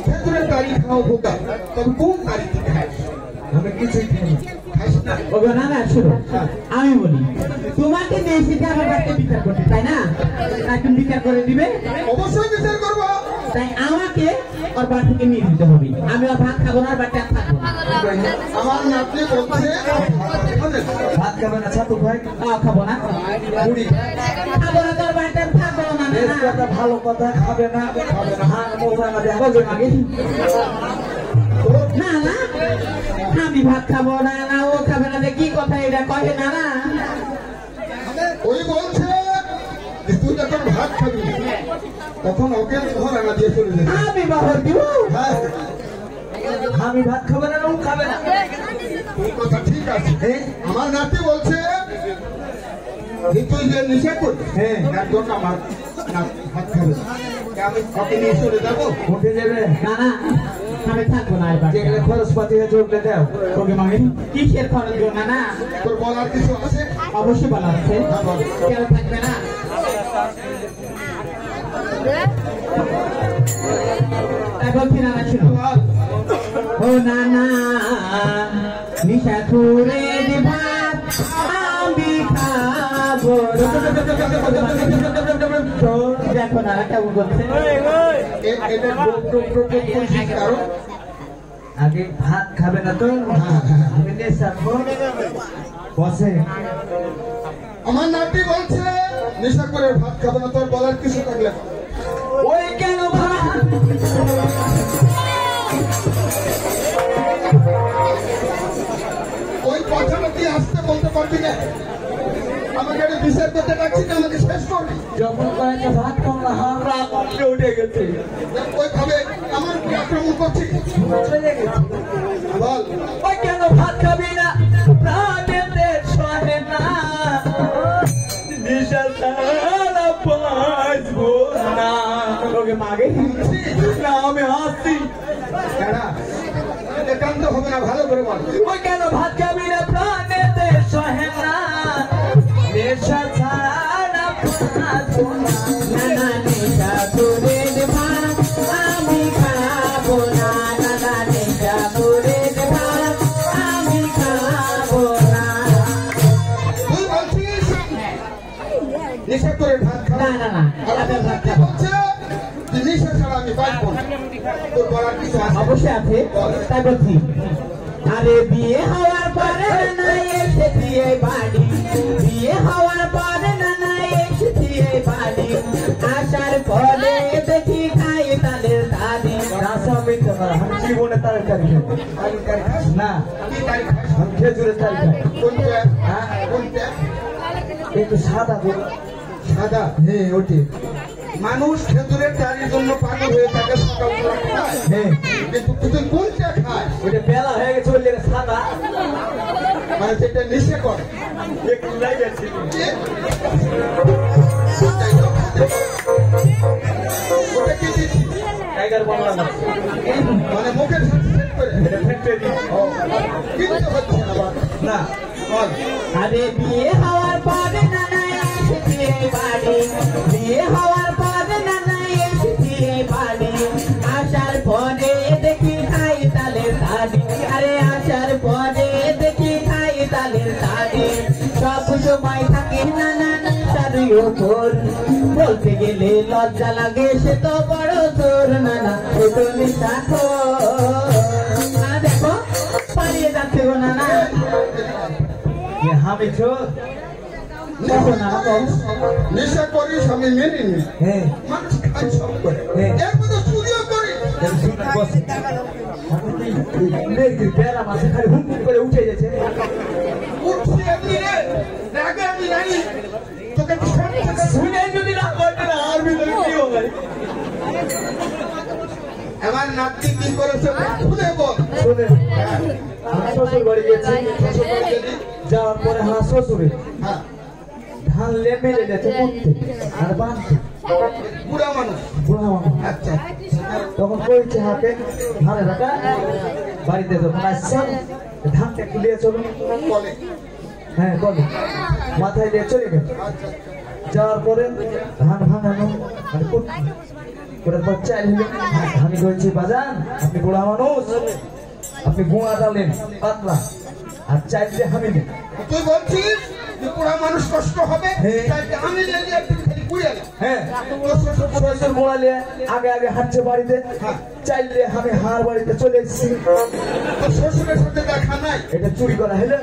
ভেতরে তারি খাও ভোকা, তবে কোন তারি তুই খাস? আমি কিছুই খাই না। খাস না? ও গো নানা শুনো, আমি বলি তোমাকে নিয়ে এসে আমার বাড়িতে বিচার করতে, তাই না? তাই তুমি বিচার করে দিবে? অবশ্যই বিচার করবো। তাই আমাকে ওর বাড়ি থেকে নিয়ে দিতে হবে। আমি ওর ভাত খাবো না, আর বাড়িতে আর থাকবো না। আমার নাতি বলছে ভাত খাবে না ছাতু ভাই? খাবো না, বুড়ি খাবো না, তোর বাড়িতে আর থাকবো না। বেশ কথা, ভালো কথা। খাবে না, খাবে না। হ্যাঁ, মোবাইল আমাদের বলবে আগে না না, আমি ভাত খাবো না, না ও খাবে না, কি কথা এটা কহে না না? ওই বলছে যে তুই যখন ভাত খাবি তখন ওকে ঘর আনা দিয়ে চলে যাবে। আমি বাহর দিব? হ্যাঁ, আমি ভাত খাবে না, ও খাবে না। এই কথা ঠিক আছে। আমার নাতি বলছে যে তুই যে নেশা করবি, হ্যাঁ, তার জন্য আমার ভাত খাবে না। আমি ওকে নিয়ে চলে যাবো। উঠে যাবে না না, আমি থাকবো না এই বাড়িতে। যেগুলো খরচ পাতি হয়েছে ওগুলো দাও। ওকে মামি, কিসের খরচ গো না না? তোর বলার কিছু আছে? অবশ্যই বলা আছে। হ্যাঁ, বল। কেন থাকবে না? তাই বলছি না না, শুনো। ও না না, নিশা করে ভাত আমি খাবো না। দেখো না কেমন বলছে। এটা ডোপ ডোপ ডোপ ডোপ করছিস কারণ? আগে ভাত খাবে না তো? আমি নেশা বসে। আমার নাতি বলছে নেশা করে ভাত খাবে না, তোর বলার কিছু থাকলে বল। ওই কেন ভাত? ওই কথাটা তুই আসতে বলতে পারবি না। আমাকে একটা বিচার করতে ডাকছি না, আমাকে শেষ করবি। যখন কয়েকটা ভাত খাবো না, আমরা কমপ্লে উঠে গেছে। ওইভাবে আমার উপর আক্রমণ করছিস। চলে গেছে। বল, ওই কেন ভাত খাবি না? প্রাণেতে সহে না, নেশা ছাড়া বাঁচবো না। ওকে মাগে না, আমি হাসছি। দাঁড়া, একান্ত হবে না, ভালো করে বল। ওই কেন ভাত খাবি না? প্রাণেতে সহে না, নেশা ছাড়া বাঁচবো না। নানা নেশা করে ভাত আমি খাবো না, নানা নেশা করে ভাত আমি খাবো না। তুই বলছিস নেশা করে ভাত খাবো না না না, আর আমি ভাত তুই খাবো। বলছে যে নেশা ছাড়া আমি বাঁচবো না। তোর বলার কিছু আছে? অবশ্যই আছে, তাই বলছি। আরে বিয়ে হওয়ার পরে না এসেছি এই বাড়ি, বিয়ে হওয়ার পরে না এসেছি এই বাড়ি, আসার পরে দেখি খাই তাদের দাদি। আমি জীবনে তরকারি খাই। আমি তাই খাস না, কি তাই খাস? আমি খেজুরের তরকারি খাই। কোন প্যাক? হ্যাঁ, কোন প্যাক? একটু সাদা করে। সাদা। হ্যাঁ, ওটি। মানুষ খেজুরের চারির জন্য পাগল হয়ে থাকে, সকালবেলা খায়। হ্যাঁ, কিন্তু তুই কোনটা খায়? ওটা বেলা হয়ে গেছে, ওই লেগে সাদা। মানে সেটা নেশা কর। একটু লেগেছে। ওটা কি দিচ্ছিস? টাইগার বাংলা মানে মুখের সাথে সেট করে এটা ফ্যাক্টরি ও, কিন্তু হচ্ছে না বাবা। না বল। আরে বিয়ে হওয়ার পরে নানা এসেছে বাড়ি, বিয়ে হওয়ার পরে নানা এসেছে বাড়ি, আসার পরে দেখি খাই তালের শাড়ি, আরে আসার পরে দেখি খাই তালের শাড়ি, সব সময় থাকে নানা নেশার উপর, বলতে গেলে লজ্জা লাগে সে তো বড় জোর, নানা ও তো নেশাখোর। দেখো পালিয়ে যাচ্ছে গো নানা। আমি তো নেশা করিস আমি মেনে নি, হ্যাঁ মানুষ খায় সব করে, হ্যাঁ। এর মধ্যে চুরিও করি। মেঘের বেলা মাঝে খালি হুম করে উঠে গেছে। উঠছি এমনি রে, রাগে আমি জানি তোকে তো শুনে যদি না করতে না আর ভিতরে কি হবে? আমার নাতি কি করেছে খুলে বল। শুনে আমি শ্বশুর বাড়ি গেছি, শ্বশুর বাড়ি গেলি? যাওয়ার পরে আমার শ্বশুরে হ্যাঁ, ধান লেপে গেছে করতে আর বাঁধতে বুড়া মানুষ। বুড়া মানুষ। আচ্ছা, তখন কইছে হাতে ধারে রাখা বাড়িতে যখন আসছে ধানটা একটু নিয়ে চলো, বলে হ্যাঁ বলো, মাথায় দিয়ে চলে গেল। আচ্ছা, যাওয়ার পরে ধান ভাঙানো মানে কুটনি করে বাচ্চা এলো। আমি বলছি বাজান আপনি বুড়া মানুষ, আপনি গুঁড়া ডালেন পাতলা আর চাইলে আমি নেই। তুই বলছিস যে বুড়া মানুষ কষ্ট হবে, হ্যাঁ। তাই আমি জানি একটু খালি বুড়ে গেল। হ্যাঁ শ্বশুর গোড়ালে আগে আগে হাঁটছে বাড়িতে, চাইলে আমি হার বাড়িতে চলে এসেছি। তোর শ্বশুরের সাথে দেখা নাই, এটা চুরি করা হলো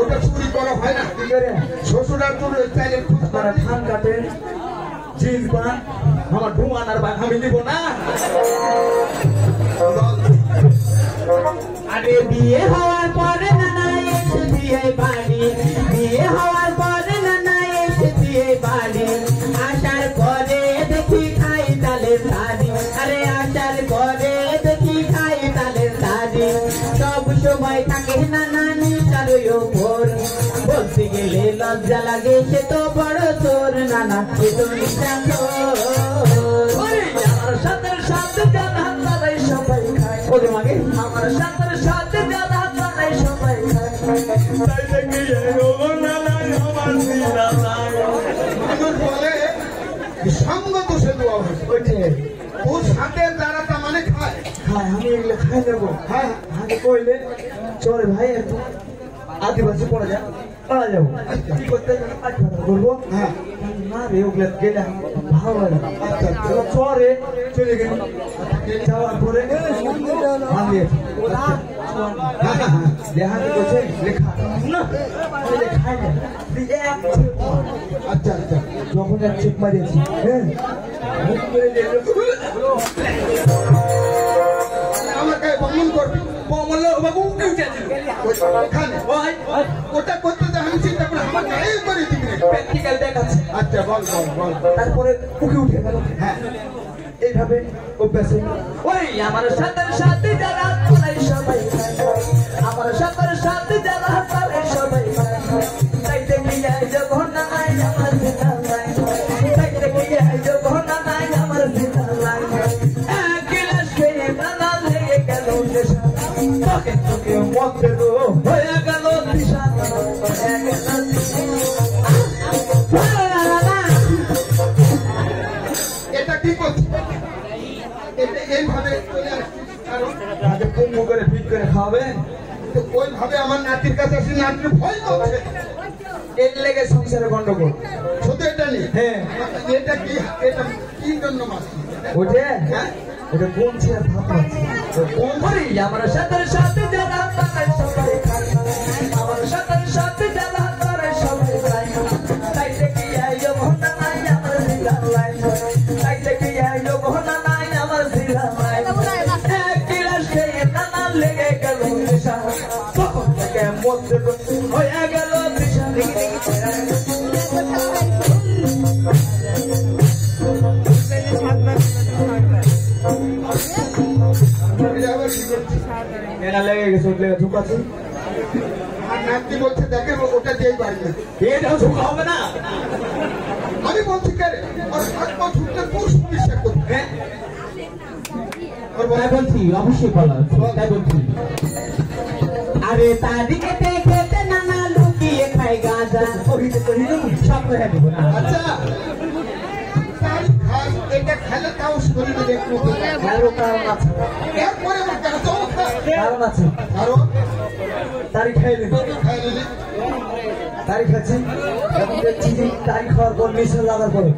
ওটা চুরি করা হয় না। কি করে? শ্বশুর আর তোর চাইলে খুব আপনারা ধান কাটেন জিন পান, আমার ধুমান আর বাঘ আমি নিব না। আরে বিয়ে হওয়ার পরে নানা এসেছি এই বাড়ি, বিয়ে হওয়ার পরে নানা এসেছি এই বাড়ি, আসার পরে দেখি খাই তালের শাড়ি, আরে আসার পরে দেখি খাই তালের শাড়ি, সব সময় থাকে নানা নেশার উপর, বলতে গেলে লজ্জা লাগে সে তো বড় চোর, নানা সে তো নেশাখোর। আমার সাথে সাথে জানা তারাই সবাই খায়, ওরে মাগে আমার সাথে সাথে জানা তারাই সবাই খায়। তাই দেখি মানুষ বলে যে সঙ্গ দোষে দেওয়া হয়েছে। ওইটে তোর সাথে যারা তা মানে খায়, খায়, আমি এগুলো খাই নেবো। হ্যাঁ, আগে কইলে চলে ভাই একটু আদিবাসী পড়া যা পারা যাবো, কি করতে পাঠ করবো। হ্যাঁ, না রে ওগুলো গেলে ভালো লাগে না। আচ্ছা, এবার চরে চলে গেল, যাওয়ার পরে আমি দেহাতে করছে লেখা না খাই না। আচ্ছা, আচ্ছা, যখন এক চেক মারিয়েছি, হ্যাঁ মুখ করে দেখলো, আমার গায়ে বমন করবি বললো বাবু কেউ চাইছিল ওখানে ভাই ওটা করতে তো আমি চিন্তা করি আমার গায়ে করে দিবি রে। প্র্যাকটিক্যাল দেখাচ্ছে। আচ্ছা, বল বল বল। তারপরে উঠে উঠে গেল, হ্যাঁ, এইভাবে অভ্যাস হয়ে গেল। ওই আমার সাথে সাথে যারা তারাই সবাই খায়, আমার সাথে সাথে যারা তারাই সবাই খায়, তাই দেখি যায় যখন নাই আমার সেটা নাই, তাই দেখি যায় যখন নাই আমার সেটা নাই, এক গ্লাস খেয়ে নানা লেগে গেল নেশা, তোকে তোকে মতে রো হয়ে গেল দিশা, এটা কি করছি? এটা এইভাবে চলে আসছি, কারণ আগে কুম্ভ করে ফিট করে খাওয়াবেন, তো ওইভাবে আমার নাতির কাছে আসি, নাতির ভয় করছে। এর লেগে সংসারে গন্ডগোল। শুধু এটা নেই, হ্যাঁ এটা কি, এটা কি জন্য মাছ? ওঠে হ্যাঁ, ওটা কোন ছেলে ভাব আছে আমার সাথে সাথে যারা তারাই সবাই খায়, আমার সাথে সাথে যারা তারাই সবাই খায়, তাই দেখি আইলো ভোটা নাই আমার জিলার লাইন, তাই দেখি আইলো ভোটা নাই আমার জিলার লাইন, এক গিলাস খেয়ে নানা লেগে গেল নেশা, তখন থেকে মধ্যে হয়ে গেল দিশা। এটা আবার কি করছি? এনা লেগে গেছে লেগে ঝুঁকাছি, আমার নাতি বলছে দেখে ওটা যেই পারি না। এটাও ঝুঁকা হবে না। আমি বলছি কে রে, আর 7 বছর ধরে পুরুষ পুলিশ করছে। তাই বলছি অবশ্যই বলা তাই বলছি আরে তাদিকে খেতে নানা লুকিয়ে খাই গাঁজা সব হয়ে দেবো না আচ্ছা এটা খেলে তাও শরীরে দেখবো আরো কারণ আছে এরপরে আমার গাছও কারণ আছে আরো তারিখ খাইলে খাইলি তারিখ আছে এখন দেখছি যে তারিখ হওয়ার পর মিশন লাগার পরে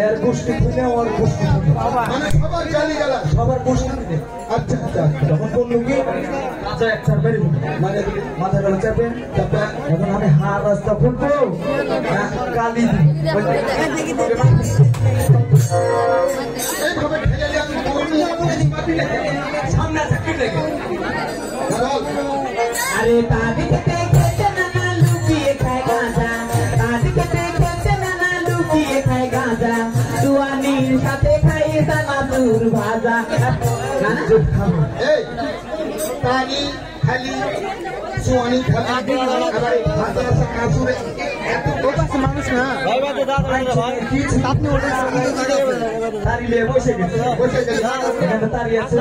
এর গোষ্ঠী খুলে আমার গোষ্ঠী খুলে মানে সবার গালি গালা সবার গোষ্ঠী খুলে আচ্ছা আচ্ছা যখন কোন লোকে রাজা একটা বেরিয়ে মানে মাথা গেল চাপে তারপরে এখন আমি হাত রাস্তা ফুলবো কালি এইভাবে খেলে আমি সামনে চাকরি লেগে আরে তাদিকে খেতে নানা লুকিয়ে খাই গাঁজা তাদিকে খেতে নানা লুকিয়ে খাই গাঁজা দুয়ানির সাথে খাই চানাচুর ভাজা এই পানি খালি সোয়ানি খালি আবার ভাজা কাঁচুরে এত মানুষ না আপনি দাঁড়িয়ে বসে গেছে বসে গেছে এখানে দাঁড়িয়ে আছে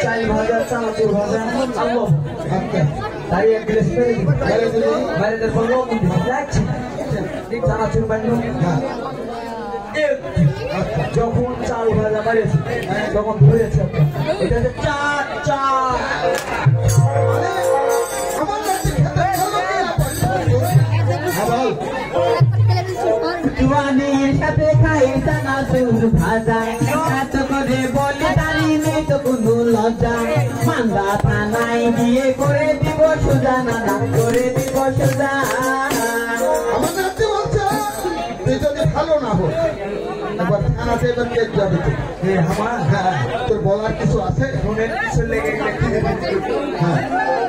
চাল ভাজা চানাচুর ভাজা আলু আচ্ছা দাঁড়িয়ে এক গ্লাস পেয়ে বাইরে দিলে বাইরেদের বলবো লাগছে চানাচুর বানিয়ে যখন চাল ভাজা বাড়িয়েছে তখন ধরেছে এটা হচ্ছে চার চার আমার কাছে খেতে ভালো দুয়ানির সাথে খাই চানাচুর ভাজা এত করে বলে দাঁড়িয়ে নেই তো কোনো লজ্জা মান্দা থানায় গিয়ে করে দিব সোজা নানা করে দিব সোজা আমার কাছে বলছে তুই যদি ভালো না হোক এবার থানাতে এবার কেক যাবে তো আমার হ্যাঁ তোর বলার কিছু আছে ফোনের কিছু লেগে গেলে হ্যাঁ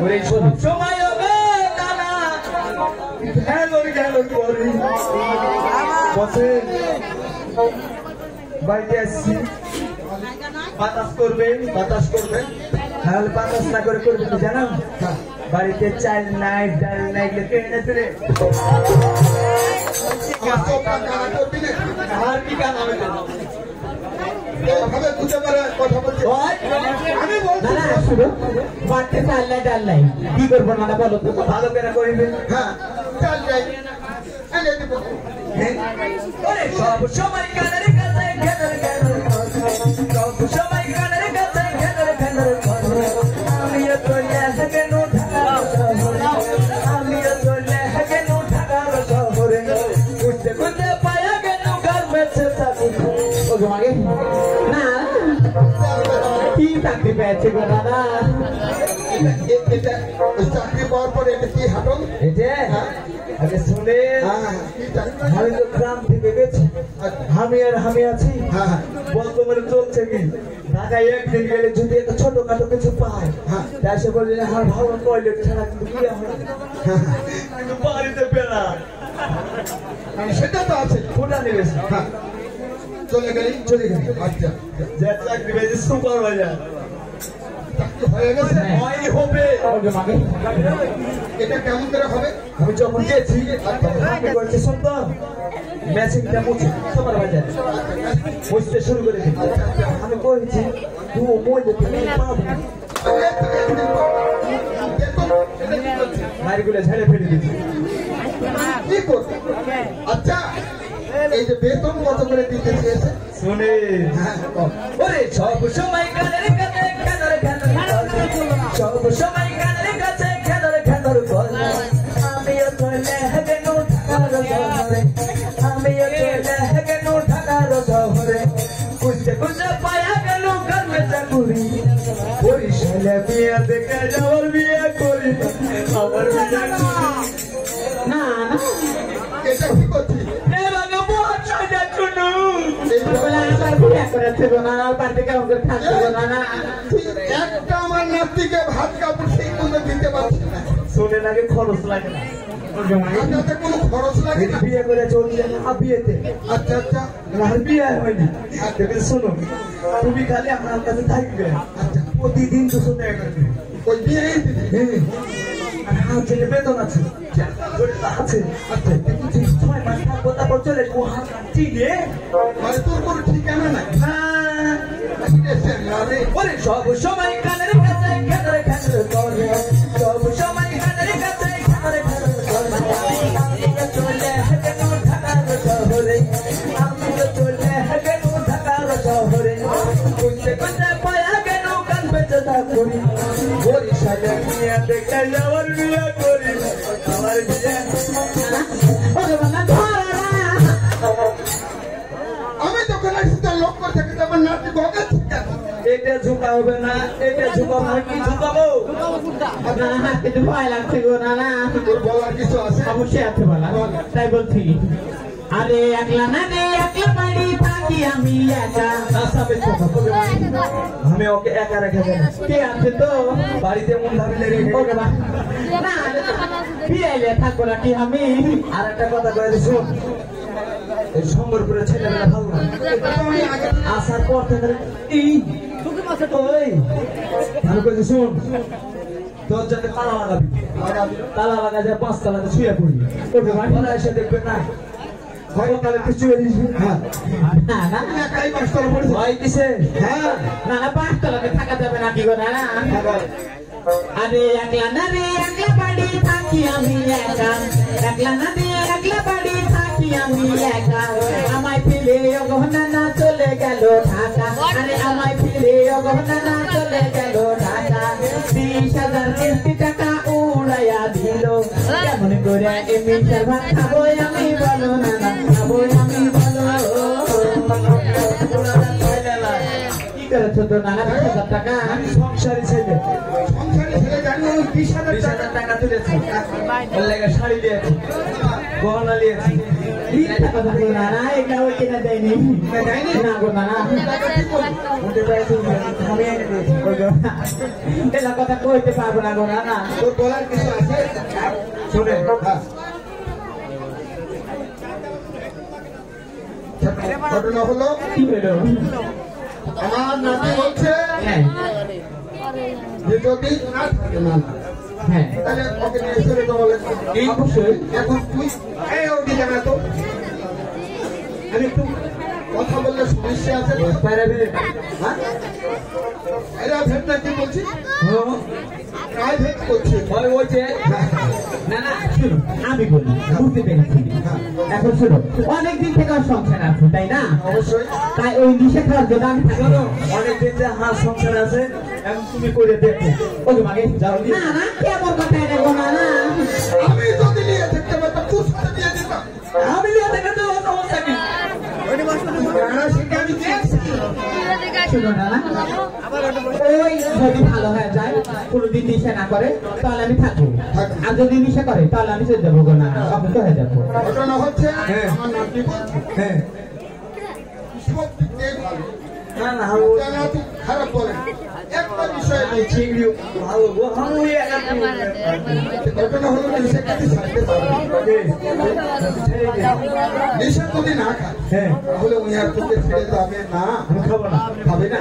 ওরে শোনো সময় হবে নানা গেল করে বসে বাড়িতে আসছি বাতাস করবে হ্যাঁ বাতাস না করে করবে তো জানো বাড়িতে চাল নাই ডাল নাই লেগে এনে তুলে আমার চোখটা কানা করবি না আর কি কাজ হবে এইভাবে বুঝে পারে কথা বলছে আমি বলছি না না শুনো বাড়তে চাল নাই ডাল নাই কি করবো নানা বলো তো ভালো করে করিবে হ্যাঁ চল যাই এনে দিব ওরে সব সময় কানের কাছে সব সময় কানের কাছে আমিও চলে কেন আমিও চলে কেন ঢাকার শহরে বুঝতে বুঝতে পায়া কেন ঘর মেছে থাকি ও তোমাকে না কি চাকরি পেয়েছে গো দাদা এটা চাকরি পাওয়ার পরে এটা কি হাঁটন এটা আগে শুনে হ্যাঁ কি চাকরি আমি তো গ্রাম থেকে গেছি আমি আছি হ্যাঁ হ্যাঁ বর্তমানে চলছে কি ঢাকায় একদিন গেলে যদি একটা ছোটখাটো কিছু পায় তাই সে বললে আমার ভালো টয়লেট ছাড়া কিন্তু বিয়ে হয় না। কিন্তু বাড়িতে পেলা সেটা তো আছে ফোটা নিবেছে হ্যাঁ চলে গেলি আচ্ছা যে চাকরি পেয়েছে সুপারভাইজার চাকরি হয়ে গেছে হয় হবে ও তোমাকে এটা কেমন করে হবে আমি যখন গেছি আমি বলছি শুনতাম মেশিনটা মুছে সুপারভাইজার বুঝতে শুরু করে দিই আমি বলছি তুই মজে তুমি পাবো মারিগুলো ঝেড়ে ফেলে দিচ্ছি কি করবে আচ্ছা এই যে বেতন কত করে দিতে চেয়েছে শুনে ওরে সব সময় কানের কাছে সব সময় কানের কাছে খেদর বল আমিও চলে হেগেন ঢাকার শহরে আমিও চলে হেগেন ঢাকার শহরে খুঁজতে খুঁজতে পায়া গেল ঘরে চাকুরি বরিশালে বিয়ে দেখে যাওয়ার বিয়ে করি আমার বিয়ে করি না না এটা কি করছি এভাবে বহুত সাজা শুনু বলে আমার বিয়ে করেছে গো না বাড়িতে কেমন করে থাকছে গো না তুই একটা আমার নাতিকে ভাত কাপড় সেই কোনো দিতে পারছি না শুনে নাকি খরচ লাগে না আপনাতে কোনো খরচ লাগে না বিয়ে করে চলছে বিয়েতে আচ্ছা আচ্ছা আমার বিয়ে হয়নি দেখে শোনো তুমি খালি আমার কাছে থাকবে আচ্ছা প্রতিদিন 200 টাকা করে দিবে ওই বিয়েই দিবি আর হাত ছেলে বেতন আছে আছে আচ্ছা তুই 6 মাস থাকবো তারপর চলে যাবো হাত চিনে মানে তোর কোনো ঠিকানা নাই হ্যাঁ উঠেছে আরে ওরে সব সময় কানের কাছে খেদরে খেদরে করে সব সময় কানের কাছে খেদরে খেদরে করে চলে কেন ঢাকার শহরে আমি তো চলে কেন ঢাকার শহরে কোনতে কোনতে পায়া কেন কান বেঁচে থাকি বরিশালে নিয়ে দেখে যাওয়ার বিয়া করি আমার বিয়া ওরে বাবা ধরা আমি যখন আসছি তার লোক করতে কিন্তু আমার নাতি গগা ঠিক আছে এটা ঝুঁকা হবে না এটা ঝুঁকা হবে কি ঝুঁকাবো না হাতে তো ভয় লাগছে গো না না তোর বলার কিছু আছে অবশ্যই আছে বলা তাই বলছি আরে একলা না রে একলা বাড়ি থাকি আমি একা আমি ওকে একা রেখে দেব কে আছে তো বাড়িতে মন ভাবিলে রেখে ওকে না ফিরাইলে থাকবো না কি আমি আর একটা কথা কয়ে শুন এই সম্বরপুরের ছেলেমেয়েরা ভালো না আসার পর থেকে এই ওই আমি কইছি শুন তোর যাতে তালা লাগাবি তালা লাগা যায় 5 তলাতে শুয়ে পড়বি ওকে ভাড়া এসে দেখবে না সকালে কিছু না না একাই কষ্ট পড়েছে ভয় কিসে হ্যাঁ না না 5 তলাতে থাকা যাবে না কি গো না আরে একলা না রে একলা বাড়ি থাকি আমি একা একলা না রে একলা বাড়ি থাকি আমি একা আমায় ফিরে অগহনা না চলে গেল ঢাকা আরে আমায় ফিরে অগহনা না চলে গেল ঢাকা 30,000 কিস্তি টাকা উড়াইয়া দিল কেমন করে এমিটার ভাত খাবো আমি বলো না না খাবো আমি বলো কি করেছো তো নানা 20,000 টাকা আমি সংসারী ছেলে জানো 20,000 টাকা তুলেছি ওর লাগে শাড়ি দিয়েছি গহনা নিয়েছি মিথ্যা কথা বলো না না এটা ওই কিনা দেয়নি না গো না আমি এনে দিয়েছি এটা কথা কইতে পারবো না গো না না তোর বলার কিছু আছে শুনে ঘটনা হলো কি হলো আমার নাতি বলছে হ্যাঁ যে যদি না থাকে না হ্যাঁ তাহলে ওকে নিয়ে চলে যাবো অবশ্যই এখন তুই এই ওটি জানা তো আমি একটু কথা বললে সমস্যা আছে পারাবে হ্যাঁ এরা ভেটনা কি বলছি প্রাইভেট করছে বলে বলছে না না শুনো আমি বলি বুঝতে পেরেছি এখন শুনো অনেকদিন থেকে ওর সংসার আছে তাই না অবশ্যই তাই ওই নিষেধ করার জন্য আমি থাকবো অনেকদিন যে হাত সংসার আছে এখন তুমি করে দেখো ওকে মাগে যাও না না কেমন কথা এটা গো না না আমি যদি নিয়ে থাকতে পারতাম তোর সাথে নিয়ে যেতাম আমি নিয়ে থেকে তো সমস্যা কি রানা সিংকে আমি দিয়েছি শুনো না না ওই যদি ভালো হয়ে যায় কোনোদিন নিশা না করে তাহলে আমি থাকবো আর যদি নিশা করে তাহলে আমি চলে যাবো গো না অসুস্থ হয়ে যাবো ঘটনা হচ্ছে হ্যাঁ। আমার নাতি বলছে হ্যাঁ সব দিক দিয়ে ভালো না না জানা তুই খারাপ বলে একটা বিষয় নেই চিংড়ি ভালো গো আমি ঘটনা হলো নিষেধ যদি ছাড়তে পারবে নিষেধ যদি না খায় হ্যাঁ তাহলে উনি আর তোকে ছেড়ে যাবে না আমি খাবো না খাবে না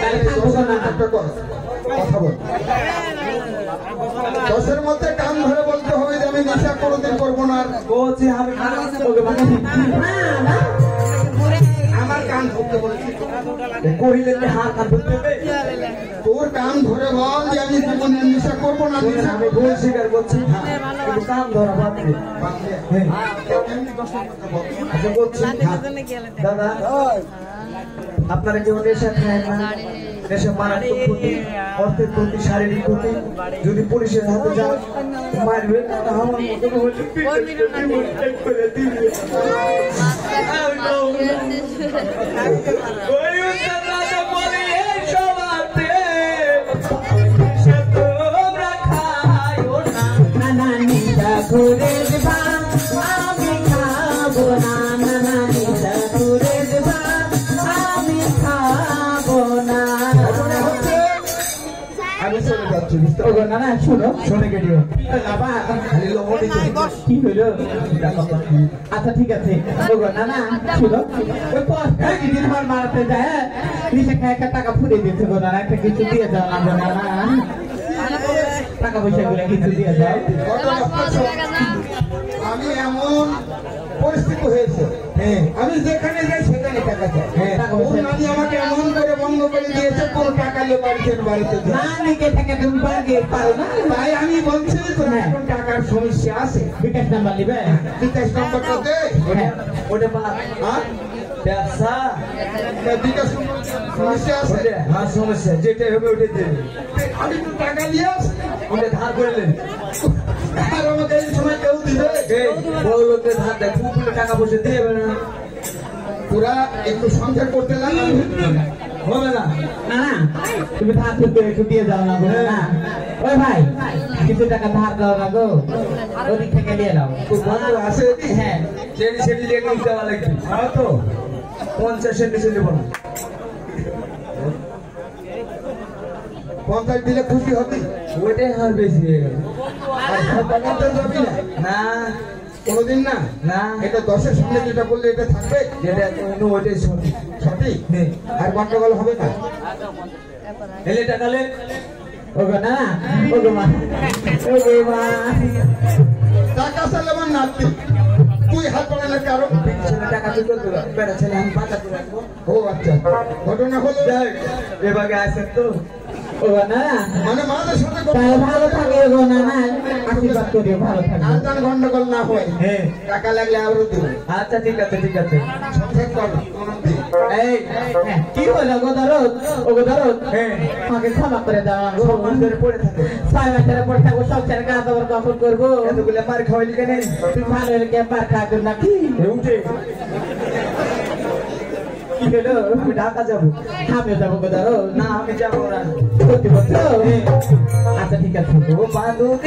তাহলে খাবো না একটা কথা বল 10-এর মধ্যে কান ধরে বলতে হবে যে আমি নেশা কোনোদিন করবো না আর বলছি আমি ওকে মানে না না আমার কান ধরতে বলছি কহিলে কি হাত কান ধরতে হবে তোর কান ধরে বল যে আমি জীবনে নেশা করবো না নেশা আমি ভুল স্বীকার করছি কিন্তু কান ধরা বাদ দিয়ে হ্যাঁ আচ্ছা বলছি দাদা আপনারা কেউ নেশা খায় না নেশা মারাত্মক ক্ষতি অর্থের ক্ষতি শারীরিক ক্ষতি যদি পুলিশের হাতে যান মারবে আমার মতো করে দিবে ঘুরে দেবা আমি খাবো না নানা নিশা ঘুরে দেবা আমি খাবো না আমি চলে যাচ্ছি বুঝতে ও না না শোনো শোনে গেলিও বাবা খালি লবণই কি হইলো আচ্ছা ঠিক আছে ও না না শোনো ওই পোস্টার কি দিন হল মারতে যায় নিশা খায় টাকা ফুরে দিয়েছে গো না একটা কিছু দিয়ে দাও না না টাকা পয়সা গুলো কিছু দিয়ে দাও আমি এমন পরিস্থিতি হয়েছে হ্যাঁ আমি যেখানে যাই সেখানে টাকা চাই হ্যাঁ টাকা পয়সা আমি আমাকে এমন করে বন্ধ কেন বাড়িতে যাও? না লিখে থাকে তুমি বাড়ি পারো না। তাই আমি বলছি তোর হ্যাঁ। এখন টাকার সমস্যা আছে। বিকাশ নাম্বার নিবে। বিকাশ নম্বরটা দে। হ্যাঁ। ওটা পা হ্যাঁ? ব্যবসা বিকাশ নম্বর সমস্যা আছে। হ্যাঁ সমস্যা যেটা হবে ওটা দেবে। আমি তো টাকা নিয়ে আসি। ওটা ধার করলেন আর আমাকে এই সময় কেউ দিবে? এই বড় লোকের ধার দেয় খুব টাকা পয়সা দিয়ে যাবে না পুরা একটু সংসার করতে লাগে। হবে না না না তুমি ধার করতে একটু দিয়ে যাও না গো না। ওই ভাই কিছু টাকা ধার দাও না গো, ওদিক থেকে নিয়ে নাও। তোর বন্ধু আছে হ্যাঁ সেটি সেটি দিয়ে একদম দেওয়া লাগবে হ্যাঁ তো 50-এর নিচে দেবো না 50 দিলে খুশি হবি? ওইটাই হার বেশি হয়ে গেল আর 50 যাবি না? না কোনোদিন না। না এটা 10-এর সামনে যেটা বললে এটা থাকবে যেটা কোনো ওইটাই সঠিক সঠিক। হ্যাঁ। আর গন্ডগোল হবে না। এলে টাকা লে ওগো না ওগো মা ওগো মা। টাকা চাইলে আমার নাতি তুই হাত বাড়ালে কারো। ছেলে টাকা তুই করতে পারবে বেড়া ছেলে আমি বাঁচাতে রাখবো ও আচ্ছা ঘটনা হলো যাই এবারে আসেন তো ওগো না মানে মাদের সাথে তাহলে ভালো থাকে ওগো না না, আশীর্বাদ করিও ভালো থাকে। আর যেন গন্ডগোল না হয়। হ্যাঁ টাকা লাগলে আরো দেবো। আচ্ছা ঠিক আছে ঠিক আছে সংসার কর দিই। এই হ্যাঁ, কি হলো গো দরদ ওগো দরদ, হ্যাঁ আমাকে ক্ষমা করে দাও না গো। সব ধরে পড়ে থাকে 6 মাসের পর থাকবো সংসার কাজ আবার কখন করবো? এতগুলো মার খাওয়াইলি কেন তুমি ভালো হলে কি পার খাবে নাকি? উঠে কি হলো? আমি ঢাকা যাবো আমিও যাবো গো দরদ। না আমি যাবো না সত্যি বলছো? আচ্ছা ঠিক আছে। ও বান্ধব